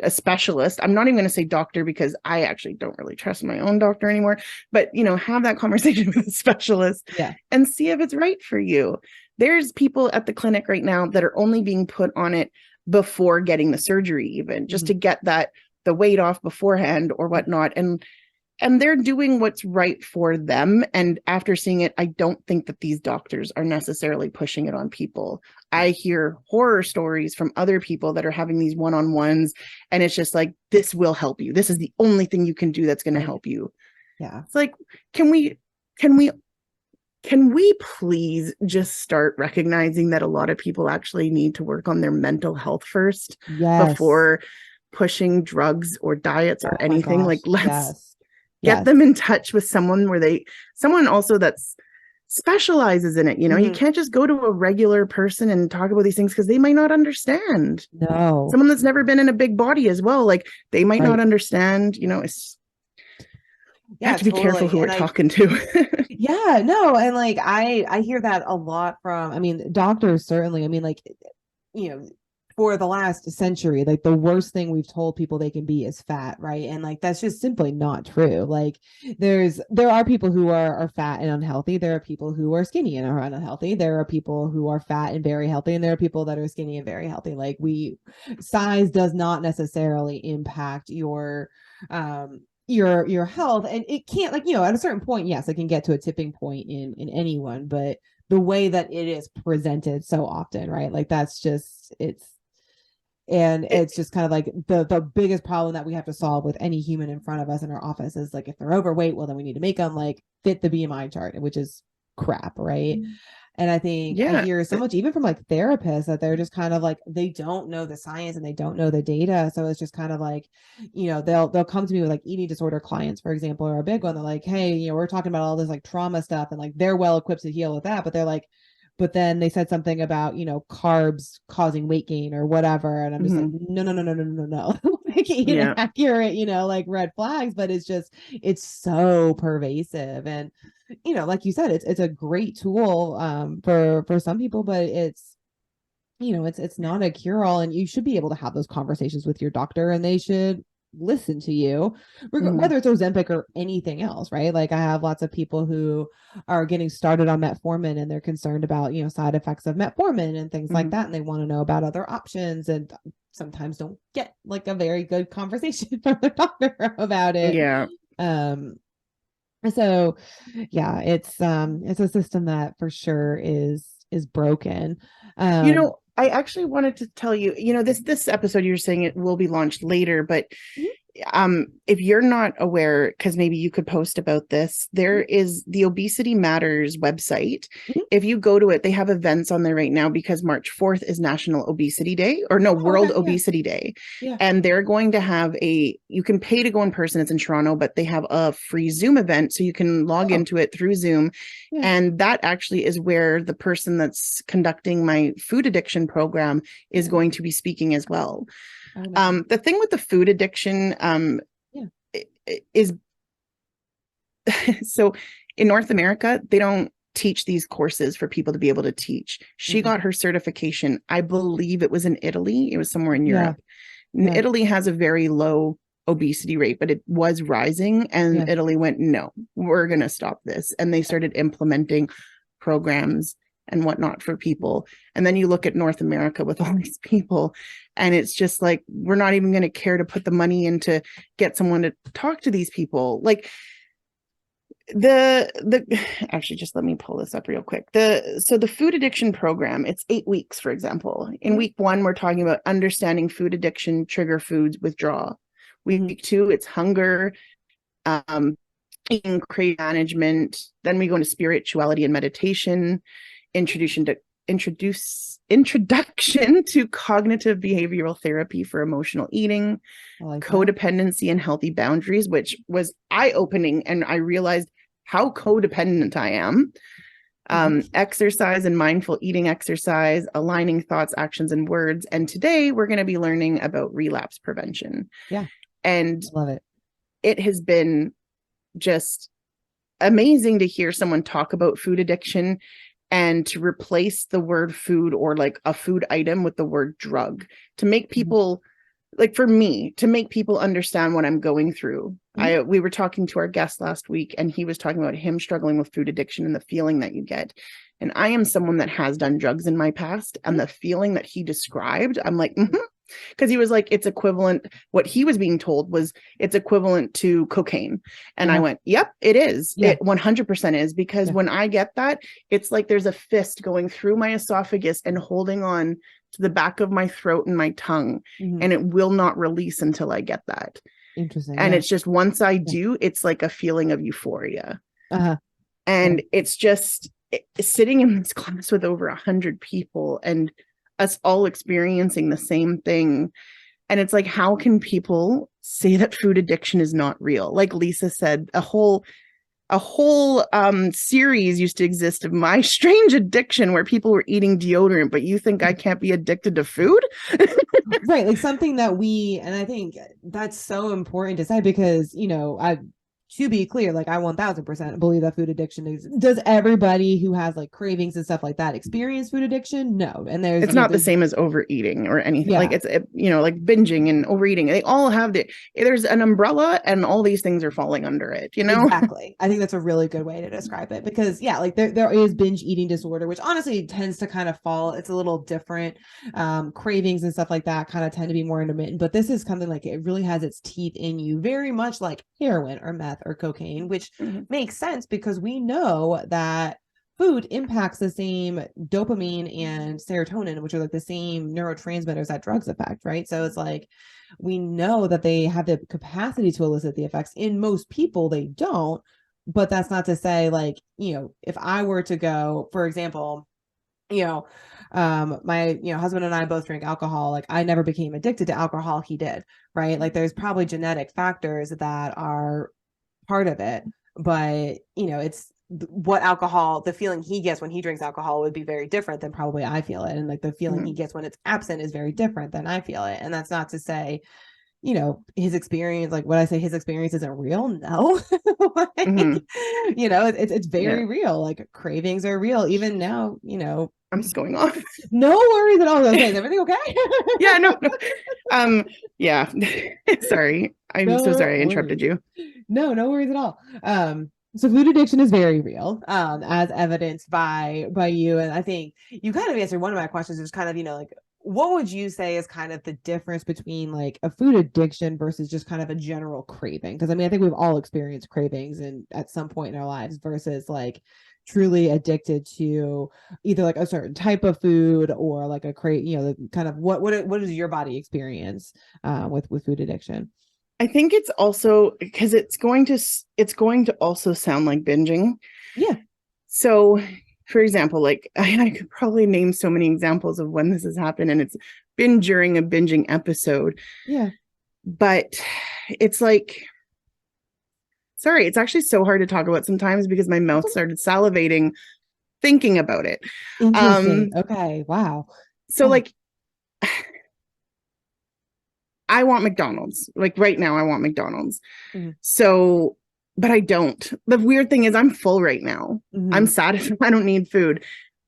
a specialist. I'm not even going to say doctor because I actually don't really trust my own doctor anymore, but have that conversation with a specialist and see if it's right for you. There's people at the clinic right now that are only being put on it before getting the surgery, even just to get the weight off beforehand or whatnot. And they're doing what's right for them. And after seeing it, I don't think that these doctors are necessarily pushing it on people. I hear horror stories from other people that are having these one-on-ones, and it's just like, this will help you. This is the only thing you can do that's going to help you. Yeah. It's like, can we please just start recognizing that a lot of people actually need to work on their mental health first before pushing drugs or diets or anything? Like, let's get them in touch with someone someone also that's specializes in it. You know, you can't just go to a regular person and talk about these things because they might not understand. No. Someone that's never been in a big body as well, like they might not understand, you know. It's you have to be careful who we're talking to. Yeah, no. And like, I hear that a lot from, I mean, doctors, certainly. I mean, like, you know, for the last century, like the worst thing we've told people they can be is fat, right? And like, that's just simply not true. Like there are people who are fat and unhealthy. There are people who are skinny and are unhealthy. There are people who are fat and very healthy, and there are people that are skinny and very healthy. Like size does not necessarily impact your health. And it can't, like, you know, at a certain point, yes, it can get to a tipping point in anyone, but the way that it is presented so often, right? Like that's just, it's just kind of like the biggest problem that we have to solve with any human in front of us in our office is like, if they're overweight, well, then we need to make them like fit the BMI chart, which is crap, right? And I think I hear so much even from like therapists that they're just kind of like, they don't know the science and they don't know the data. So it's just kind of like, you know, they'll come to me with like eating disorder clients, for example, or a big one. They're like, hey, you know, we're talking about all this like trauma stuff, and like they're well equipped to heal with that, but they're like, but then they said something about, you know, carbs causing weight gain or whatever. And I'm just like, no. Making it accurate, you know, like red flags, but it's so pervasive. And, you know, like you said, it's a great tool for some people, but it's, you know, it's not a cure all, and you should be able to have those conversations with your doctor, and they should listen to you, whether it's Ozempic or anything else, right? Like I have lots of people who are getting started on metformin, and they're concerned about, you know, side effects of metformin and things like that, and they want to know about other options, and sometimes don't get like a very good conversation from the doctor about it. So yeah, it's a system that for sure is broken. You know, I actually wanted to tell you, you know, this episode, you're saying it will be launched later, but if you're not aware, because maybe you could post about this, there is the Obesity Matters website. If you go to it, they have events on there right now because March 4th is National Obesity Day, or no, World Obesity Day. And they're going to have you can pay to go in person. It's in Toronto, but they have a free Zoom event, so you can log into it through Zoom. And that actually is where the person that's conducting my food addiction program is going to be speaking as well. The thing with the food addiction is so in North America, they don't teach these courses for people to be able to teach. She got her certification, I believe it was in Italy. It was somewhere in Europe. Italy has a very low obesity rate, but it was rising, and Italy went, no, we're going to stop this. And they started implementing programs and whatnot for people. And then you look at North America with all these people, and it's just like, we're not even going to care to put the money in to get someone to talk to these people. Like actually, just let me pull this up real quick. So the food addiction program, it's 8 weeks, for example. In week 1, we're talking about understanding food addiction, trigger foods, withdraw. Week 2, it's hunger, eating, crave management. Then we go into spirituality and meditation, introduction to cognitive behavioral therapy for emotional eating, codependency and healthy boundaries, which was eye-opening, and I realized how codependent I am. Exercise and mindful eating exercise, aligning thoughts, actions, and words. And today we're going to be learning about relapse prevention. And love it. It has been just amazing to hear someone talk about food addiction and to replace the word food or like a food item with the word drug, to make people, like for me, to make people understand what I'm going through. We were talking to our guest last week, and he was talking about him struggling with food addiction and the feeling that you get. And I am someone that has done drugs in my past. And the feeling that he described, I'm like, because he was like, it's equivalent. What he was being told was it's equivalent to cocaine. And I went, yep, it is. Yeah. It 100% is, because when I get that, it's like there's a fist going through my esophagus and holding on to the back of my throat and my tongue. And it will not release until I get that. Interesting. And it's just, once I do, it's like a feeling of euphoria. And it's just sitting in this class with over 100 people and us all experiencing the same thing. And it's like, how can people say that food addiction is not real? Like Lisa said, a whole series used to exist of my strange addiction, where people were eating deodorant, but you think I can't be addicted to food? Right. Like something that and I think that's so important to say, because, to be clear, like I 1000% believe that food addiction is. Does everybody who has like cravings and stuff like that experience food addiction? No. And it's not the same as overeating or anything. Yeah. Like it's, like binging and overeating. They all have there's an umbrella and all these things are falling under it, Exactly. I think that's a really good way to describe it, because like there is binge eating disorder, which honestly tends to kind of fall. It's a little different. Cravings and stuff like that kind of tend to be more intermittent, but this is something like it really has its teeth in you, very much like heroin or meth or cocaine, which makes sense because we know that food impacts the same dopamine and serotonin, which are like the same neurotransmitters that drugs affect, right? So it's like, we know that they have the capacity to elicit the effects. In most people, they don't. But that's not to say, like, if I were to go, for example, my husband and I both drink alcohol. Like I never became addicted to alcohol. He did, right? Like there's probably genetic factors that are part of it, but it's what alcohol, the feeling he gets when he drinks alcohol would be very different than probably I feel it. And like the feeling he gets when it's absent is very different than I feel it. And that's not to say, his experience, like what I say, his experience isn't real. No, it's very real. Like cravings are real. Even now, I'm just going off. No worries at all. Okay, is everything okay? Yeah, no. Yeah. Sorry. I'm so sorry I interrupted you. No worries at all. So food addiction is very real, as evidenced by you. And I think you kind of answered one of my questions, is kind of, like, what would you say is kind of the difference between like a food addiction versus just kind of a general craving? Because I mean, I think we've all experienced cravings and at some point in our lives, versus like truly addicted to either like a certain type of food or like a kind of what is your body experience with food addiction? I think it's also because it's going to also sound like binging. Yeah. So for example, like I could probably name so many examples of when this has happened, and it's been during a binging episode. Yeah. But it's like, sorry, it's actually so hard to talk about sometimes because my mouth started salivating thinking about it. Interesting. Okay. Wow. So like, I want McDonald's. Like right now, I want McDonald's. So, but I don't. The weird thing is I'm full right now. I'm satisfied. I don't need food.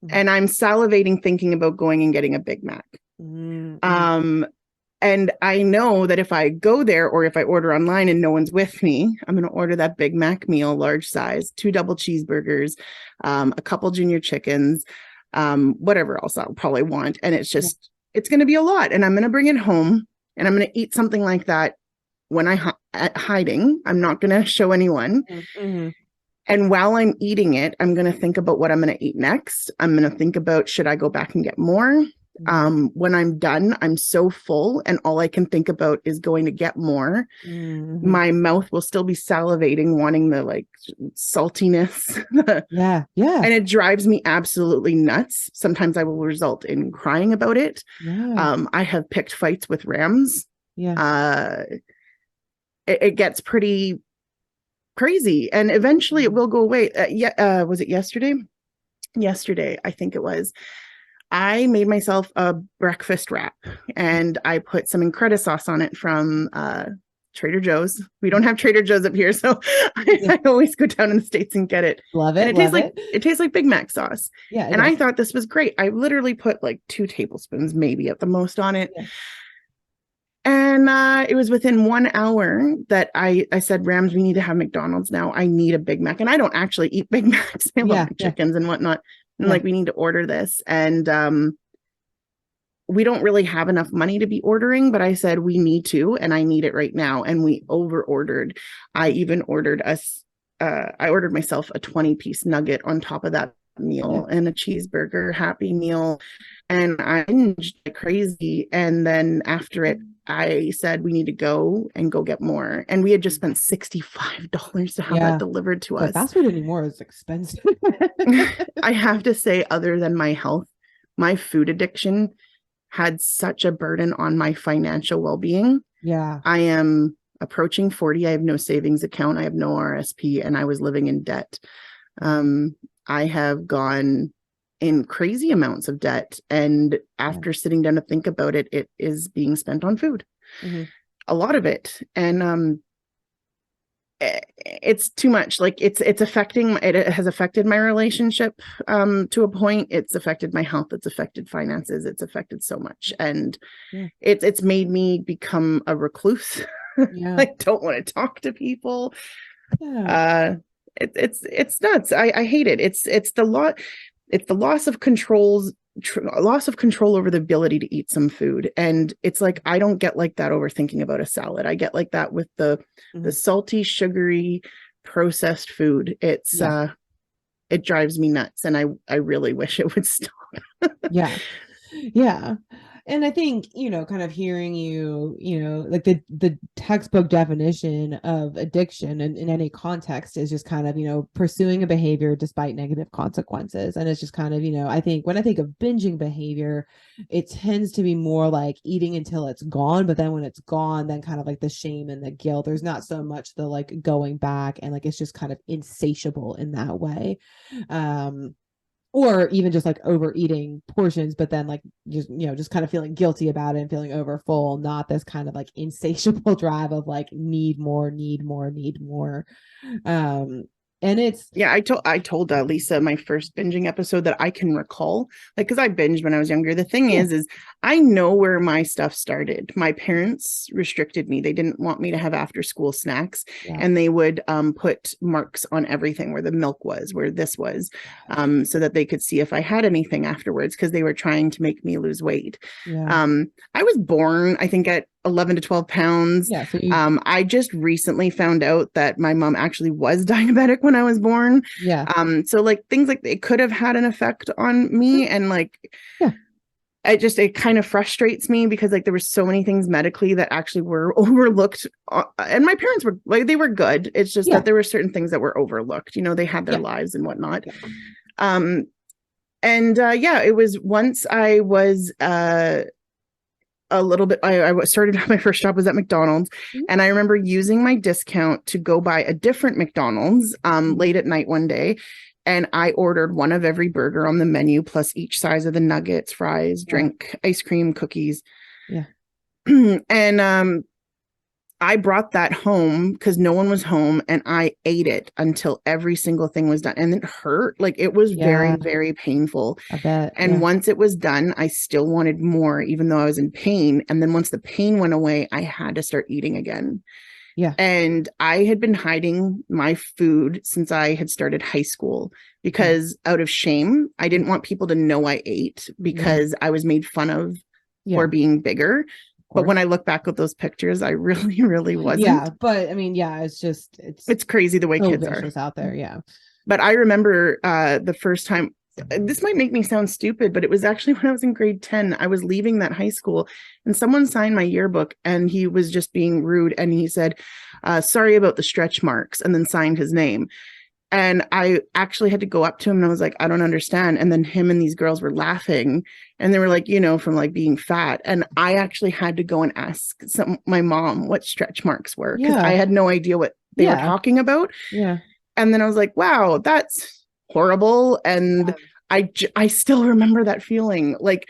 And I'm salivating thinking about going and getting a Big Mac. And I know that if I go there or if I order online and no one's with me, I'm going to order that Big Mac meal, large size, 2 double cheeseburgers, a couple junior chickens, whatever else I'll probably want. And it's just, it's going to be a lot. And I'm going to bring it home and I'm going to eat something like that when hiding. I'm not going to show anyone. And while I'm eating it, I'm going to think about what I'm going to eat next. I'm going to think about, should I go back and get more? When I'm done, I'm so full and all I can think about is going to get more. My mouth will still be salivating, wanting the like saltiness. Yeah. And it drives me absolutely nuts. Sometimes I will result in crying about it. I have picked fights with Rams. It gets pretty crazy and eventually it will go away. Was it yesterday? Yesterday, I think it was. I made myself a breakfast wrap and I put some Incredi sauce on it from Trader Joe's. We don't have Trader Joe's up here, so I always go down in the States and get it. Love it. And it tastes like Big Mac sauce. Yeah. And I thought this was great. I literally put like 2 tablespoons maybe at the most on it. And it was within 1 hour that I said, Rams, we need to have McDonald's now. I need a Big Mac. And I don't actually eat Big Macs. I love chickens and whatnot. And like, we need to order this. And we don't really have enough money to be ordering, but I said we need to, and I need it right now. And we over ordered. I even ordered I ordered myself a 20-piece nugget on top of that meal and a cheeseburger Happy Meal. And I binged like crazy. And then after it, I said, we need to go get more. And we had just spent $65 to have that delivered to us. Fast food anymore is expensive. I have to say, other than my health, my food addiction had such a burden on my financial well-being. Yeah. I am approaching 40. I have no savings account. I have no RSP, and I was living in debt. I have gone in crazy amounts of debt. And after sitting down to think about it, it is being spent on food. Mm-hmm. A lot of it. And it's too much. Like it has affected my relationship to a point. It's affected my health. It's affected finances. It's affected so much. And it's made me become a recluse. I don't want to talk to people. It's nuts. I hate it. It's the loss of loss of control over the ability to eat some food. And it's like, I don't get like that over thinking about a salad. I get like that with the salty, sugary, processed food. It drives me nuts. And I really wish it would stop. Yeah. And I think, kind of hearing you, like the textbook definition of addiction in any context is just kind of, pursuing a behavior despite negative consequences. And it's just kind of, I think when I think of binging behavior, it tends to be more like eating until it's gone. But then when it's gone, then kind of like the shame and the guilt, there's not so much the like going back, and like, it's just kind of insatiable in that way. Or even just like overeating portions, but then like just kind of feeling guilty about it and feeling over full, not this kind of like insatiable drive of like need more. And it's I told Lisa my first binging episode that I can recall, like, because I binged when I was younger. The thing is I know where my stuff started. My parents restricted me. They didn't want me to have after school snacks, and they would put marks on everything where the milk was, where this was, so that they could see if I had anything afterwards, because they were trying to make me lose weight. I was born, I think, at 11 to 12 pounds. So I just recently found out that my mom actually was diabetic when I was born. So like things like it could have had an effect on me, and like it kind of frustrates me, because like there were so many things medically that actually were overlooked, and my parents were like, they were good. It's just that there were certain things that were overlooked. They had their lives and whatnot. It was once I was a little bit, I started, my first job was at McDonald's, and I remember using my discount to go buy a different McDonald's late at night one day, and I ordered one of every burger on the menu, plus each size of the nuggets, fries, drink, ice cream, cookies. And I brought that home because no one was home, and I ate it until every single thing was done. And it hurt. Like, it was very, very painful. I bet. And once it was done, I still wanted more, even though I was in pain. And then once the pain went away, I had to start eating again. And I had been hiding my food since I had started high school, because out of shame, I didn't want people to know I ate, because I was made fun of for being bigger. But when I look back at those pictures, I really, really wasn't. But I mean, it's crazy the way so kids are out there. But I remember the first time, this might make me sound stupid, but it was actually when I was in grade 10. I was leaving that high school, and someone signed my yearbook, and he was just being rude. And he said, sorry about the stretch marks, and then signed his name. And I actually had to go up to him, and I was like, I don't understand. And then him and these girls were laughing, and they were like, from like being fat. And I actually had to go and ask my mom what stretch marks were, because I had no idea what they were talking about. And then I was like, wow, that's horrible. And I still remember that feeling, like,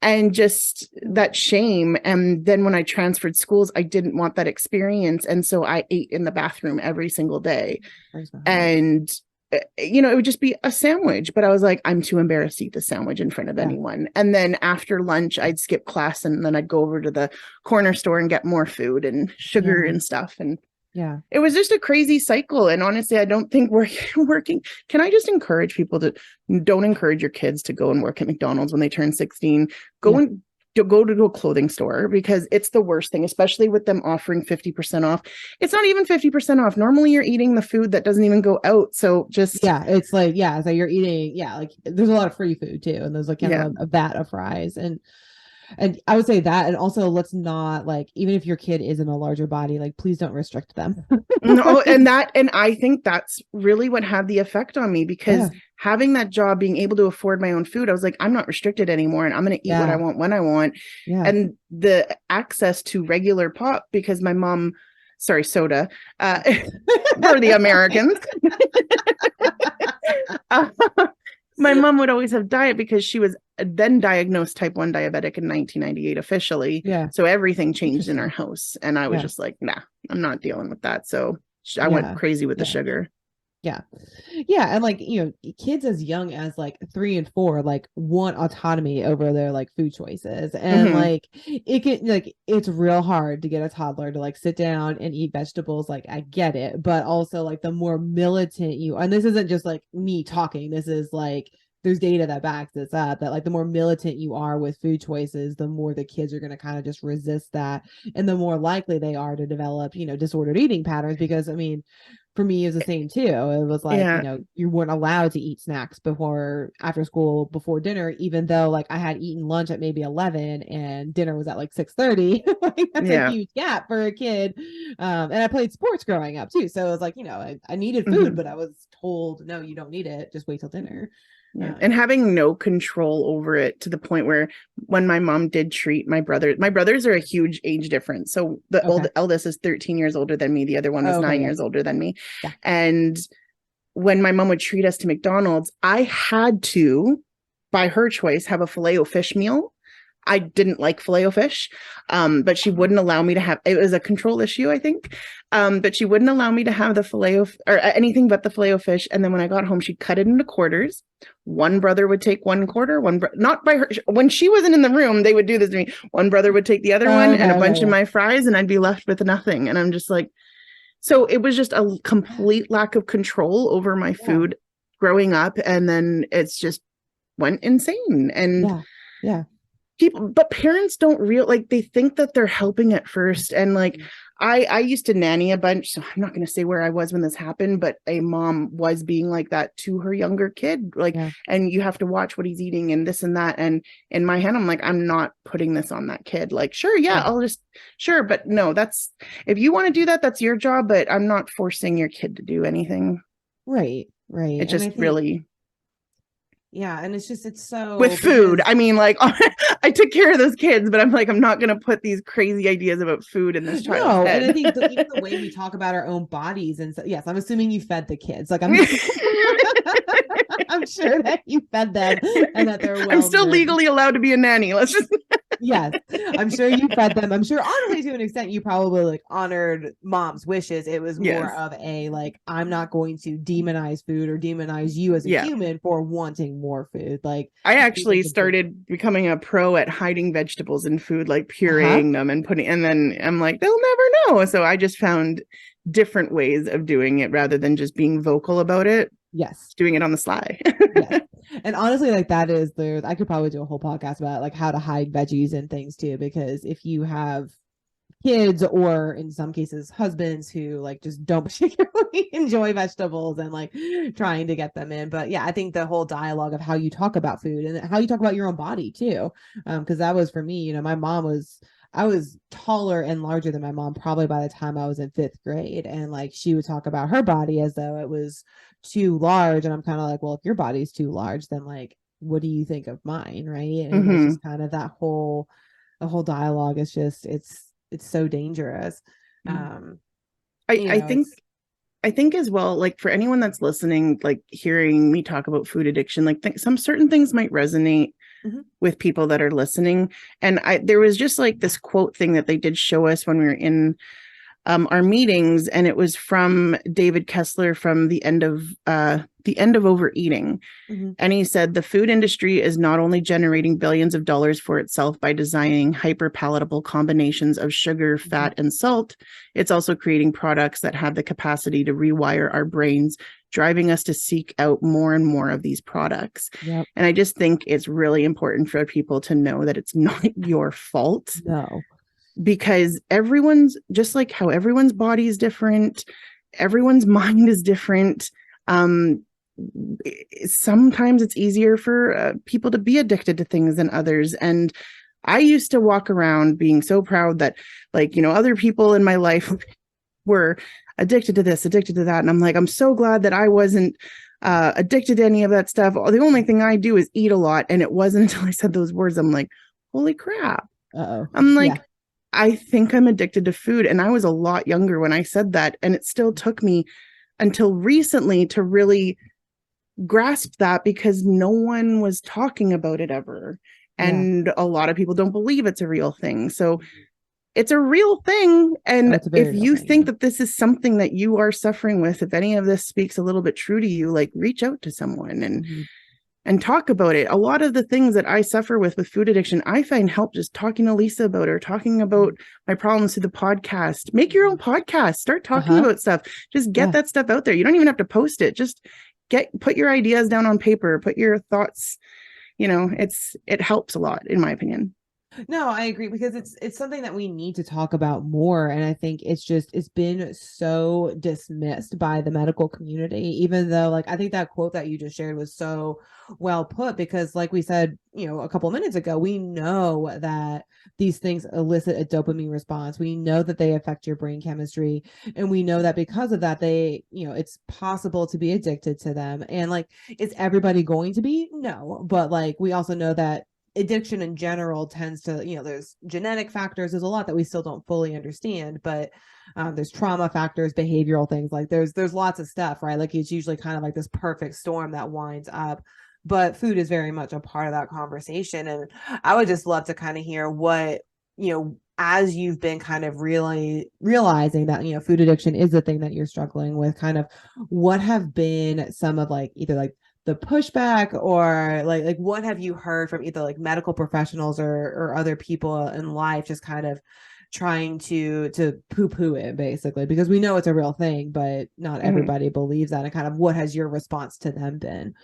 and just that shame. And then when I transferred schools, I didn't want that experience. And so I ate in the bathroom every single day. And, it would just be a sandwich. But I was like, I'm too embarrassed to eat the sandwich in front of anyone. And then after lunch, I'd skip class, and then I'd go over to the corner store and get more food and sugar and stuff. And It was just a crazy cycle. And honestly, I don't think we're working. Can I just encourage people to don't encourage your kids to go and work at McDonald's when they turn 16? Go to a clothing store, because it's the worst thing, especially with them offering 50% off. It's not even 50% off. Normally you're eating the food that doesn't even go out. So just, it's like, so you're eating, like there's a lot of free food too. And there's like kind of a vat of fries. And I would say that, and also let's not, like, even if your kid is in a larger body, like, please don't restrict them. No, and I think that's really what had the effect on me, because having that job, being able to afford my own food, I was like, I'm not restricted anymore, and I'm going to eat what I want when I want. And the access to regular pop, because my mom, soda, for the Americans. My mom would always have diet, because she was then diagnosed type 1 diabetic in 1998 officially. So everything changed in our house. And I was just like, nah, I'm not dealing with that. So I went crazy with the sugar. And like, kids as young as like 3 and 4 like want autonomy over their like food choices, and like it can, like, it's real hard to get a toddler to like sit down and eat vegetables. Like, I get it, but also like the more militant you, and this isn't just like me talking, this is like there's data that backs this up, that like the more militant you are with food choices, the more the kids are going to kind of just resist that, and the more likely they are to develop, disordered eating patterns. Because I mean, for me, it was the same too. It was like, you weren't allowed to eat snacks before, after school, before dinner, even though like I had eaten lunch at maybe 11 and dinner was at like 6:30. Like, that's a huge gap for a kid. And I played sports growing up too. So it was like, I needed food, but I was told, no, you don't need it. Just wait till dinner. And having no control over it, to the point where when my mom did treat my brothers are a huge age difference. So the eldest is 13 years older than me. The other one is 9 years older than me. And when my mom would treat us to McDonald's, I had to, by her choice, have a filet-o-fish meal. I didn't like filet-o-fish, but she wouldn't allow me to have, it was a control issue, I think. But she wouldn't allow me to have the or anything but the filet-o-fish. And then when I got home, she'd cut it into quarters. One brother would take one quarter, not by her. When she wasn't in the room, they would do this to me. One brother would take the other one and a bunch of my fries, and I'd be left with nothing. And I'm just like, so it was just a complete lack of control over my food growing up. And then it's just went insane. And but parents don't they think that they're helping at first. And like, I used to nanny a bunch, so I'm not going to say where I was when this happened, but a mom was being like that to her younger kid. Like, and you have to watch what he's eating and this and that. And in my head, I'm like, I'm not putting this on that kid. Like, sure. I'll just, sure. But no, if you want to do that, that's your job, but I'm not forcing your kid to do anything. Right. It just really. Yeah. And it's so with food. I mean, like, I took care of those kids, but I'm like, I'm not going to put these crazy ideas about food in this child's head. And I think even the way we talk about our own bodies, and so, yes, I'm assuming you fed the kids. Like, I'm sure that you fed them and that they're well. I'm still legally allowed to be a nanny. Let's just. Yes, I'm sure you fed them. I'm sure, honestly, to an extent, you probably like honored mom's wishes. It was more of a like, I'm not going to demonize food or demonize you as a human for wanting more food. Like, I actually started becoming a pro at hiding vegetables in food, like pureeing them and and then I'm like, they'll never know. So I just found different ways of doing it rather than just being vocal about it. Yes. Doing it on the sly. Yes. And honestly, like, that is I could probably do a whole podcast about like how to hide veggies and things too, because if you have kids, or in some cases husbands, who like just don't particularly enjoy vegetables, and like trying to get them in. But yeah, I think the whole dialogue of how you talk about food and how you talk about your own body too, because that was for me, my mom I was taller and larger than my mom probably by the time I was in 5th grade. And like, she would talk about her body as though it was too large. And I'm kind of like, well, if your body's too large, then like, what do you think of mine? Right. And it's just kind of the whole dialogue is just, it's so dangerous. I think as well, like, for anyone that's listening, like hearing me talk about food addiction, like some certain things might resonate with people that are listening. And there was just like this quote thing that they did show us when we were in our meetings, and it was from David Kessler from the end of Overeating. Mm-hmm. And he said the food industry is not only generating billions of dollars for itself by designing hyper palatable combinations of sugar, fat, and salt, it's also creating products that have the capacity to rewire our brains, driving us to seek out more and more of these products. Yep. And I just think it's really important for people to know that it's not your fault. No. Because everyone's, just like how everyone's body is different, everyone's mind is different. Sometimes it's easier for people to be addicted to things than others. And I used to walk around being so proud that, like, you know, other people in my life were addicted to this, addicted to that. And I'm like, I'm so glad that I wasn't addicted to any of that stuff. The only thing I do is eat a lot. And it wasn't until I said those words, I'm like, holy crap. Uh-oh. I'm like, I think I'm addicted to food. And I was a lot younger when I said that. And it still took me until recently to really grasp that, because no one was talking about it ever. And a lot of people don't believe it's a real thing. So it's a real thing. And if you think that this is something that you are suffering with, if any of this speaks a little bit true to you, like, reach out to someone and talk about it. A lot of the things that I suffer with food addiction, I find help just talking to Lisa about it, or talking about my problems through the podcast. Make your own podcast, start talking about stuff. Just get that stuff out there. You don't even have to post it. Just put your ideas down on paper, put your thoughts, you know, it helps a lot, in my opinion. No, I agree, because it's something that we need to talk about more. And I think it's been so dismissed by the medical community, even though, like, I think that quote that you just shared was so well put, because like we said, you know, a couple of minutes ago, we know that these things elicit a dopamine response. We know that they affect your brain chemistry. And we know that because of that, they, you know, it's possible to be addicted to them. And like, is everybody going to be? No. But like, we also know that addiction in general tends to, you know, there's genetic factors, there's a lot that we still don't fully understand, but there's trauma factors, behavioral things, like there's lots of stuff, right? Like, it's usually kind of like this perfect storm that winds up, but food is very much a part of that conversation. And I would just love to kind of hear what, you know, as you've been kind of really realizing that, you know, food addiction is the thing that you're struggling with, kind of what have been some of, like, either like the pushback, or like what have you heard from either like medical professionals or other people in life, just kind of trying to poo-poo it, basically, because we know it's a real thing, but not everybody believes that. And kind of what has your response to them been?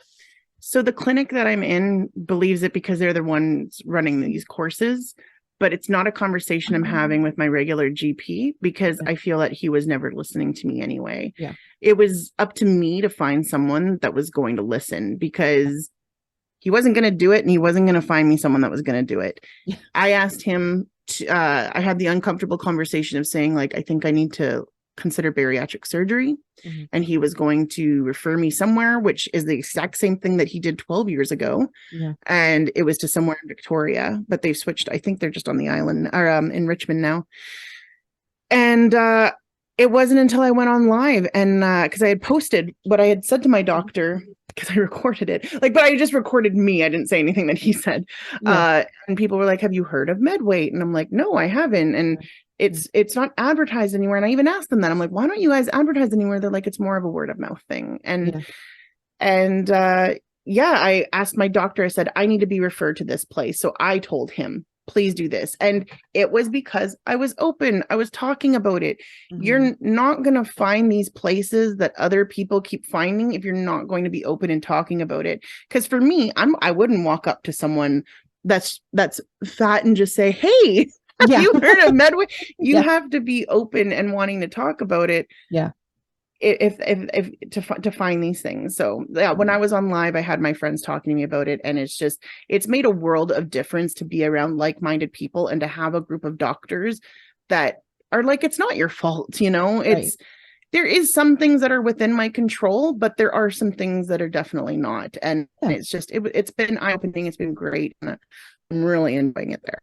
So the clinic that I'm in believes it because they're the ones running these courses, but it's not a conversation I'm having with my regular GP, because I feel that he was never listening to me anyway. Yeah. It was up to me to find someone that was going to listen, because he wasn't going to do it, and he wasn't going to find me someone that was going to do it. Yeah. I asked him to, I had the uncomfortable conversation of saying, like, I think I need to consider bariatric surgery. And he was going to refer me somewhere, which is the exact same thing that he did 12 years ago. And it was to somewhere in Victoria, but they've switched. I think they're just on the island, or in Richmond now. And it wasn't until I went on live, and because I had posted what I had said to my doctor, because I recorded it, like, but I just recorded me. I didn't say anything that he said. And people were like, have you heard of MedWeight? And I'm like, no, I haven't. And it's not advertised anywhere. And I even asked them that. I'm like, why don't you guys advertise anywhere? They're like, it's more of a word of mouth thing. And I asked my doctor, I said, I need to be referred to this place. So I told him, please do this. And it was because I was open. I was talking about it. You're not going to find these places that other people keep finding if you're not going to be open and talking about it. Because for me, I wouldn't walk up to someone that's fat and just say, hey, have you heard of MedWay? You have to be open and wanting to talk about it. If to find these things. So when I was on live, I had my friends talking to me about it, and it's made a world of difference to be around like-minded people, and to have a group of doctors that are like, it's not your fault, you know. There is some things that are within my control, but there are some things that are definitely not. And it's been eye-opening. It's been great, and I'm really enjoying it there.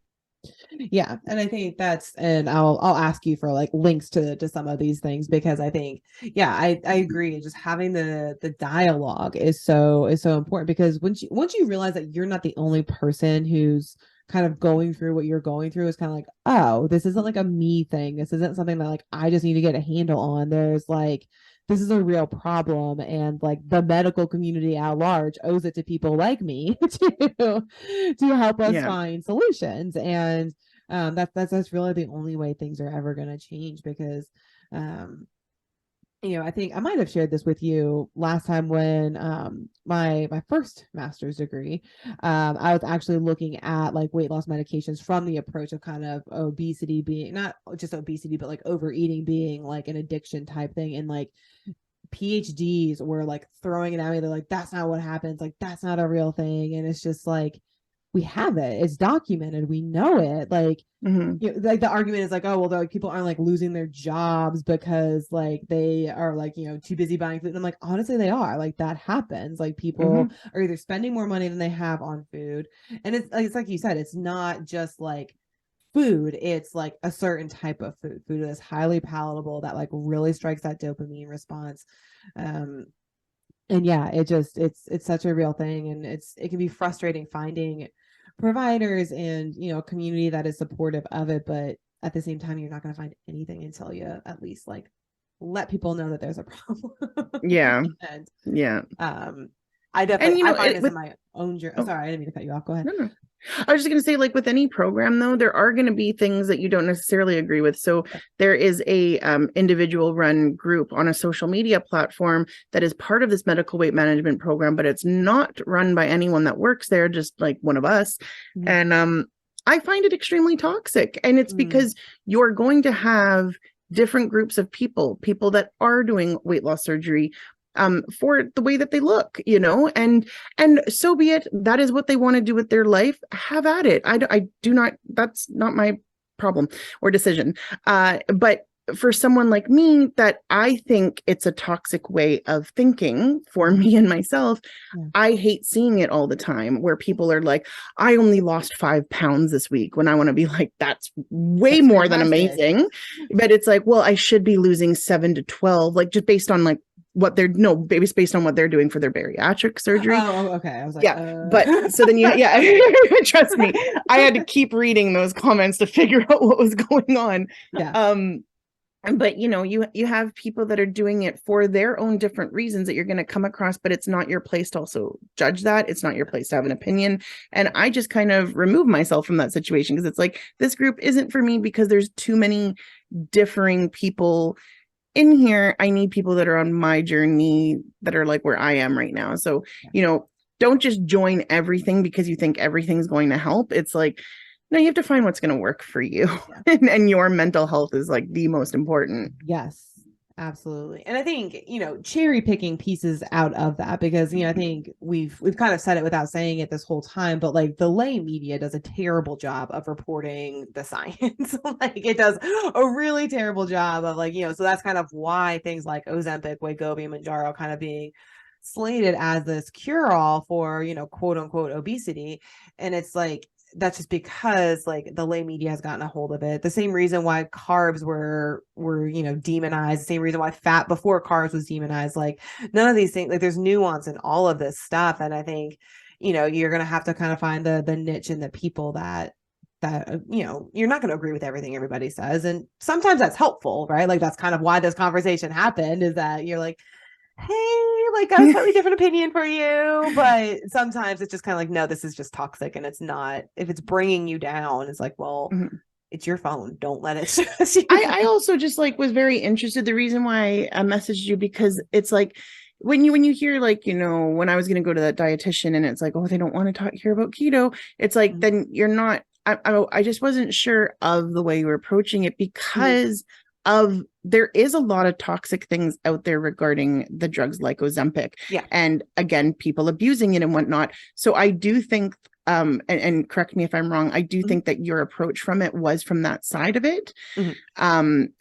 Yeah. And I think and I'll ask you for like links to some of these things, because I think, I agree. Just having the dialogue is so important, because once you realize that you're not the only person who's kind of going through what you're going through is kind of like, oh, this isn't like a me thing. This isn't something that like I just need to get a handle on. There's like, this is a real problem, and like the medical community at large owes it to people like me to help us find solutions. And that's really the only way things are ever going to change, because I think I might have shared this with you last time when my first master's degree, I was actually looking at like weight loss medications from the approach of kind of obesity being not just obesity, but like overeating being like an addiction type thing. And like PhDs were like throwing it at me. They're like, that's not what happens. Like, that's not a real thing. And it's just like, we have it. It's documented. We know it. Like, like the argument is like, oh, well, like people aren't like losing their jobs because like they are like, too busy buying food. And I'm like, honestly, they are. Like that happens. Like people are either spending more money than they have on food. And it's like you said, it's not just like food. It's like a certain type of food that is highly palatable, that like really strikes that dopamine response. And yeah, it's such a real thing. And it can be frustrating finding providers and community that is supportive of it, but at the same time, you're not going to find anything until you at least like let people know that there's a problem. And I definitely I find this in my own journey. Sorry, I didn't mean to cut you off. Go ahead. No. I was just going to say, like with any program, though, there are going to be things that you don't necessarily agree with. So there is a individual run group on a social media platform that is part of this medical weight management program, but it's not run by anyone that works there, just like one of us. And I find it extremely toxic. And it's because you're going to have different groups of people that are doing weight loss surgery for the way that they look, and so be it. That is what they want to do with their life. Have at it. I do not, that's not my problem or decision. But for someone like me, that I think it's a toxic way of thinking for me and myself. I hate seeing it all the time where people are like, I only lost 5 pounds this week, when I want to be like, that's way more than amazing. But it's like, well, I should be losing 7 to 12, like just based on like what they're based on what they're doing for their bariatric surgery. Oh, okay. I was like, but so then trust me, I had to keep reading those comments to figure out what was going on. But you have people that are doing it for their own different reasons that you're going to come across, but it's not your place to also judge that. It's not your place to have an opinion. And I just kind of remove myself from that situation, because it's like, this group isn't for me because there's too many differing people in here. I need people that are on my journey, that are like where I am right now. So, don't just join everything because you think everything's going to help. It's like, no, you have to find what's going to work for you. And your mental health is like the most important. Yes, absolutely. And I think, cherry picking pieces out of that, because, I think we've kind of said it without saying it this whole time, but like the lay media does a terrible job of reporting the science. Like it does a really terrible job of like, so that's kind of why things like Ozempic, Wegovy and Mounjaro kind of being slated as this cure-all for, quote unquote obesity. And it's like, that's just because like the lay media has gotten a hold of it. The same reason why carbs were demonized, the same reason why fat before carbs was demonized. Like none of these things, like there's nuance in all of this stuff. And I think, you're going to have to kind of find the niche and the people that you're not going to agree with everything everybody says. And sometimes that's helpful, right? Like that's kind of why this conversation happened, is that you're like, hey, like I have a slightly different opinion for you, but sometimes it's just kind of like, no, this is just toxic. And it's not, if it's bringing you down, it's like, well, it's your phone. Don't let it stress you. I also just like was very interested. The reason why I messaged you, because it's like, when you hear like, when I was going to go to that dietitian and it's like, oh, they don't want to hear about keto. It's like, then you're not, I just wasn't sure of the way you were approaching it, because there is a lot of toxic things out there regarding the drugs like Ozempic. And again, people abusing it and whatnot. So I do think, and correct me if I'm wrong, I do think that your approach from it was from that side of it.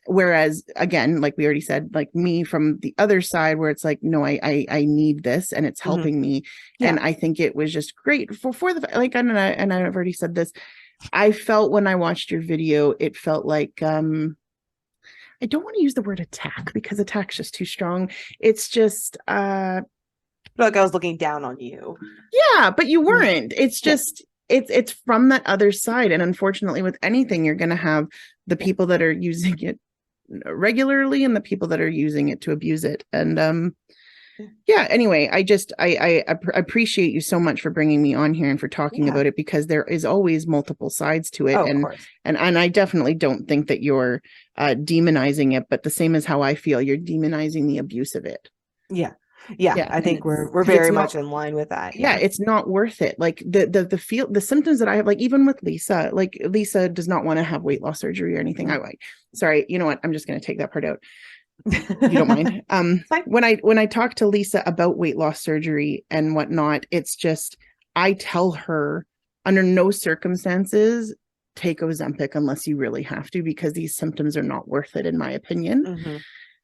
Whereas again, like we already said, like me from the other side, where it's like, no, I need this and it's helping me. And I think it was just great for the, like, and I've already said this, I felt when I watched your video, it felt like, I don't want to use the word attack, because attack's just too strong. It's just like I was looking down on you. Yeah, but you weren't. It's just it's from that other side. And unfortunately, with anything, you're going to have the people that are using it regularly and the people that are using it to abuse it. And yeah, anyway, I appreciate you so much for bringing me on here and for talking about it, because there is always multiple sides to it. Oh, and of course. and I definitely don't think that you're demonizing it, but the same as how I feel, you're demonizing the abuse of it. Yeah. I think we're very much in line with that. Yeah, it's not worth it. Like the symptoms that I have, like even with Lisa, like Lisa does not want to have weight loss surgery or anything. Sorry, you know what? I'm just going to take that part out. You don't mind. When I talk to Lisa about weight loss surgery and whatnot, it's just, I tell her under no circumstances take Ozempic unless you really have to, because these symptoms are not worth it, in my opinion. Mm-hmm.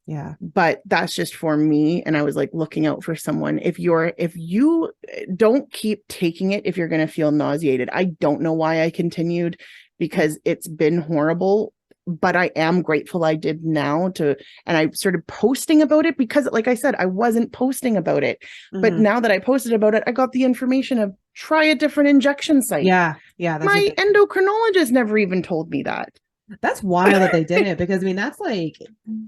Yeah. But that's just for me. And I was like looking out for someone. If you don't keep taking it, if you're going to feel nauseated. I don't know why I continued, because it's been horrible. But I am grateful I did now and I started posting about it, because like I said, I wasn't posting about it. Mm-hmm. But now that I posted about it, I got the information of try a different injection site. Yeah. My endocrinologist never even told me that. That's wild that they didn't, because I mean, that's like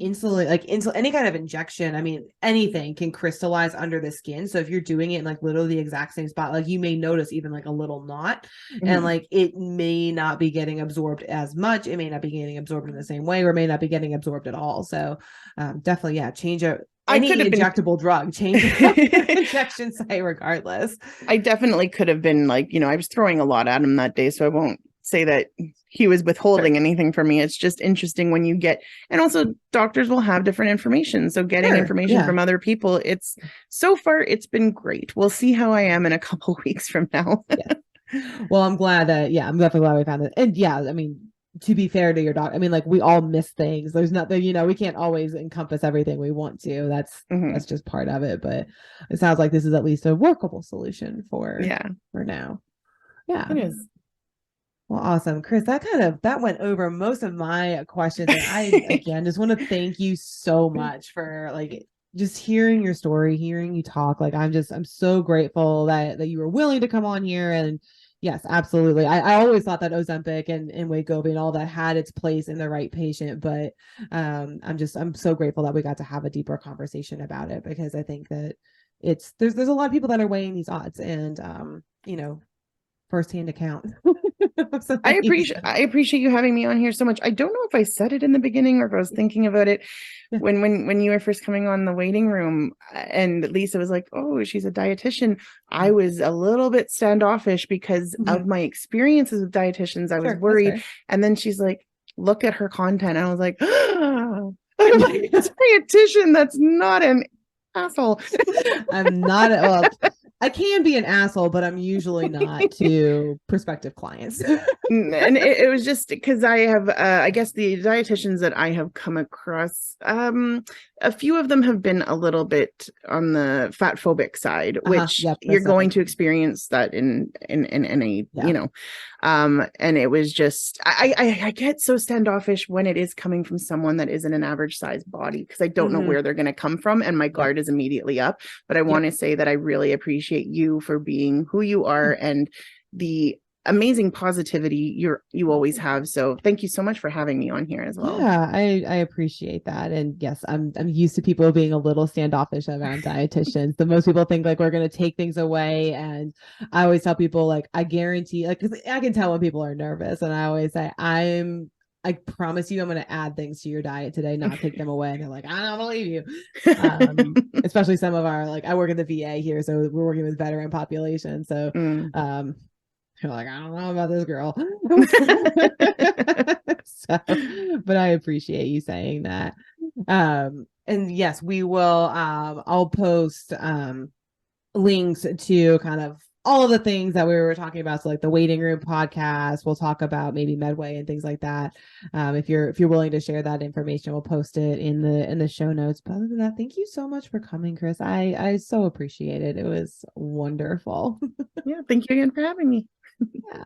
insulin, any kind of injection. I mean, anything can crystallize under the skin. So if you're doing it in like literally the exact same spot, like you may notice even like a little knot, and like it may not be getting absorbed as much. It may not be getting absorbed in the same way, or may not be getting absorbed at all. So definitely, change any injectable drug, change the injection site regardless. I definitely could have been like, I was throwing a lot at him that day, so I won't say that he was withholding anything from me. It's just interesting when you get, and also doctors will have different information. So getting information from other people, so far it's been great. We'll see how I am in a couple of weeks from now. Well, I'm glad that, I'm definitely glad we found it. And I mean, to be fair to your doctor, I mean, like we all miss things. There's nothing, we can't always encompass everything we want to. That's just part of it. But it sounds like this is at least a workable solution for now. Yeah. It is. Well, awesome. Chris, that went over most of my questions. And I, again, just want to thank you so much for like just hearing your story, hearing you talk. Like, I'm so grateful that you were willing to come on here. And yes, absolutely. I always thought that Ozempic and Wegovy and all that had its place in the right patient, but I'm so grateful that we got to have a deeper conversation about it, because I think that there's a lot of people that are weighing these odds, and firsthand account. I appreciate you having me on here so much. I don't know if I said it in the beginning or if I was thinking about it when you were first coming on the waiting room, and Lisa was like, oh, she's a dietitian. I was a little bit standoffish because of my experiences with dietitians. I was worried. And then she's like, look at her content. And I was like, oh, I'm like, a dietitian that's not an asshole. I'm not I can be an asshole, but I'm usually not to prospective clients. And it was just because I have, I guess the dietitians that I have come across, a few of them have been a little bit on the fat phobic side, which you're going to experience that in any, and it was just, I get so standoffish when it is coming from someone that isn't an average size body, because I don't know where they're going to come from, and my guard is immediately up. But I want to say that I really appreciate you for being who you are and the amazing positivity you always have. So thank you so much for having me on here as well. I appreciate that. And yes, I'm used to people being a little standoffish around dietitians. The most people think like we're going to take things away, and I always tell people like I guarantee, like, 'cause I can tell when people are nervous, and I always say I promise you I'm going to add things to your diet today, not take them away. And they're like, I don't believe you. Especially some of our, like, I work in the VA here, so we're working with veteran population. So you're like, I don't know about this girl. But I appreciate you saying that. And yes, we will, I'll post links to kind of all of the things that we were talking about. So like the waiting room podcast, we'll talk about maybe Medway and things like that. If you're willing to share that information, we'll post it in the show notes. But other than that, thank you so much for coming, Chris. I so appreciate it. It was wonderful. Yeah, thank you again for having me. Yeah.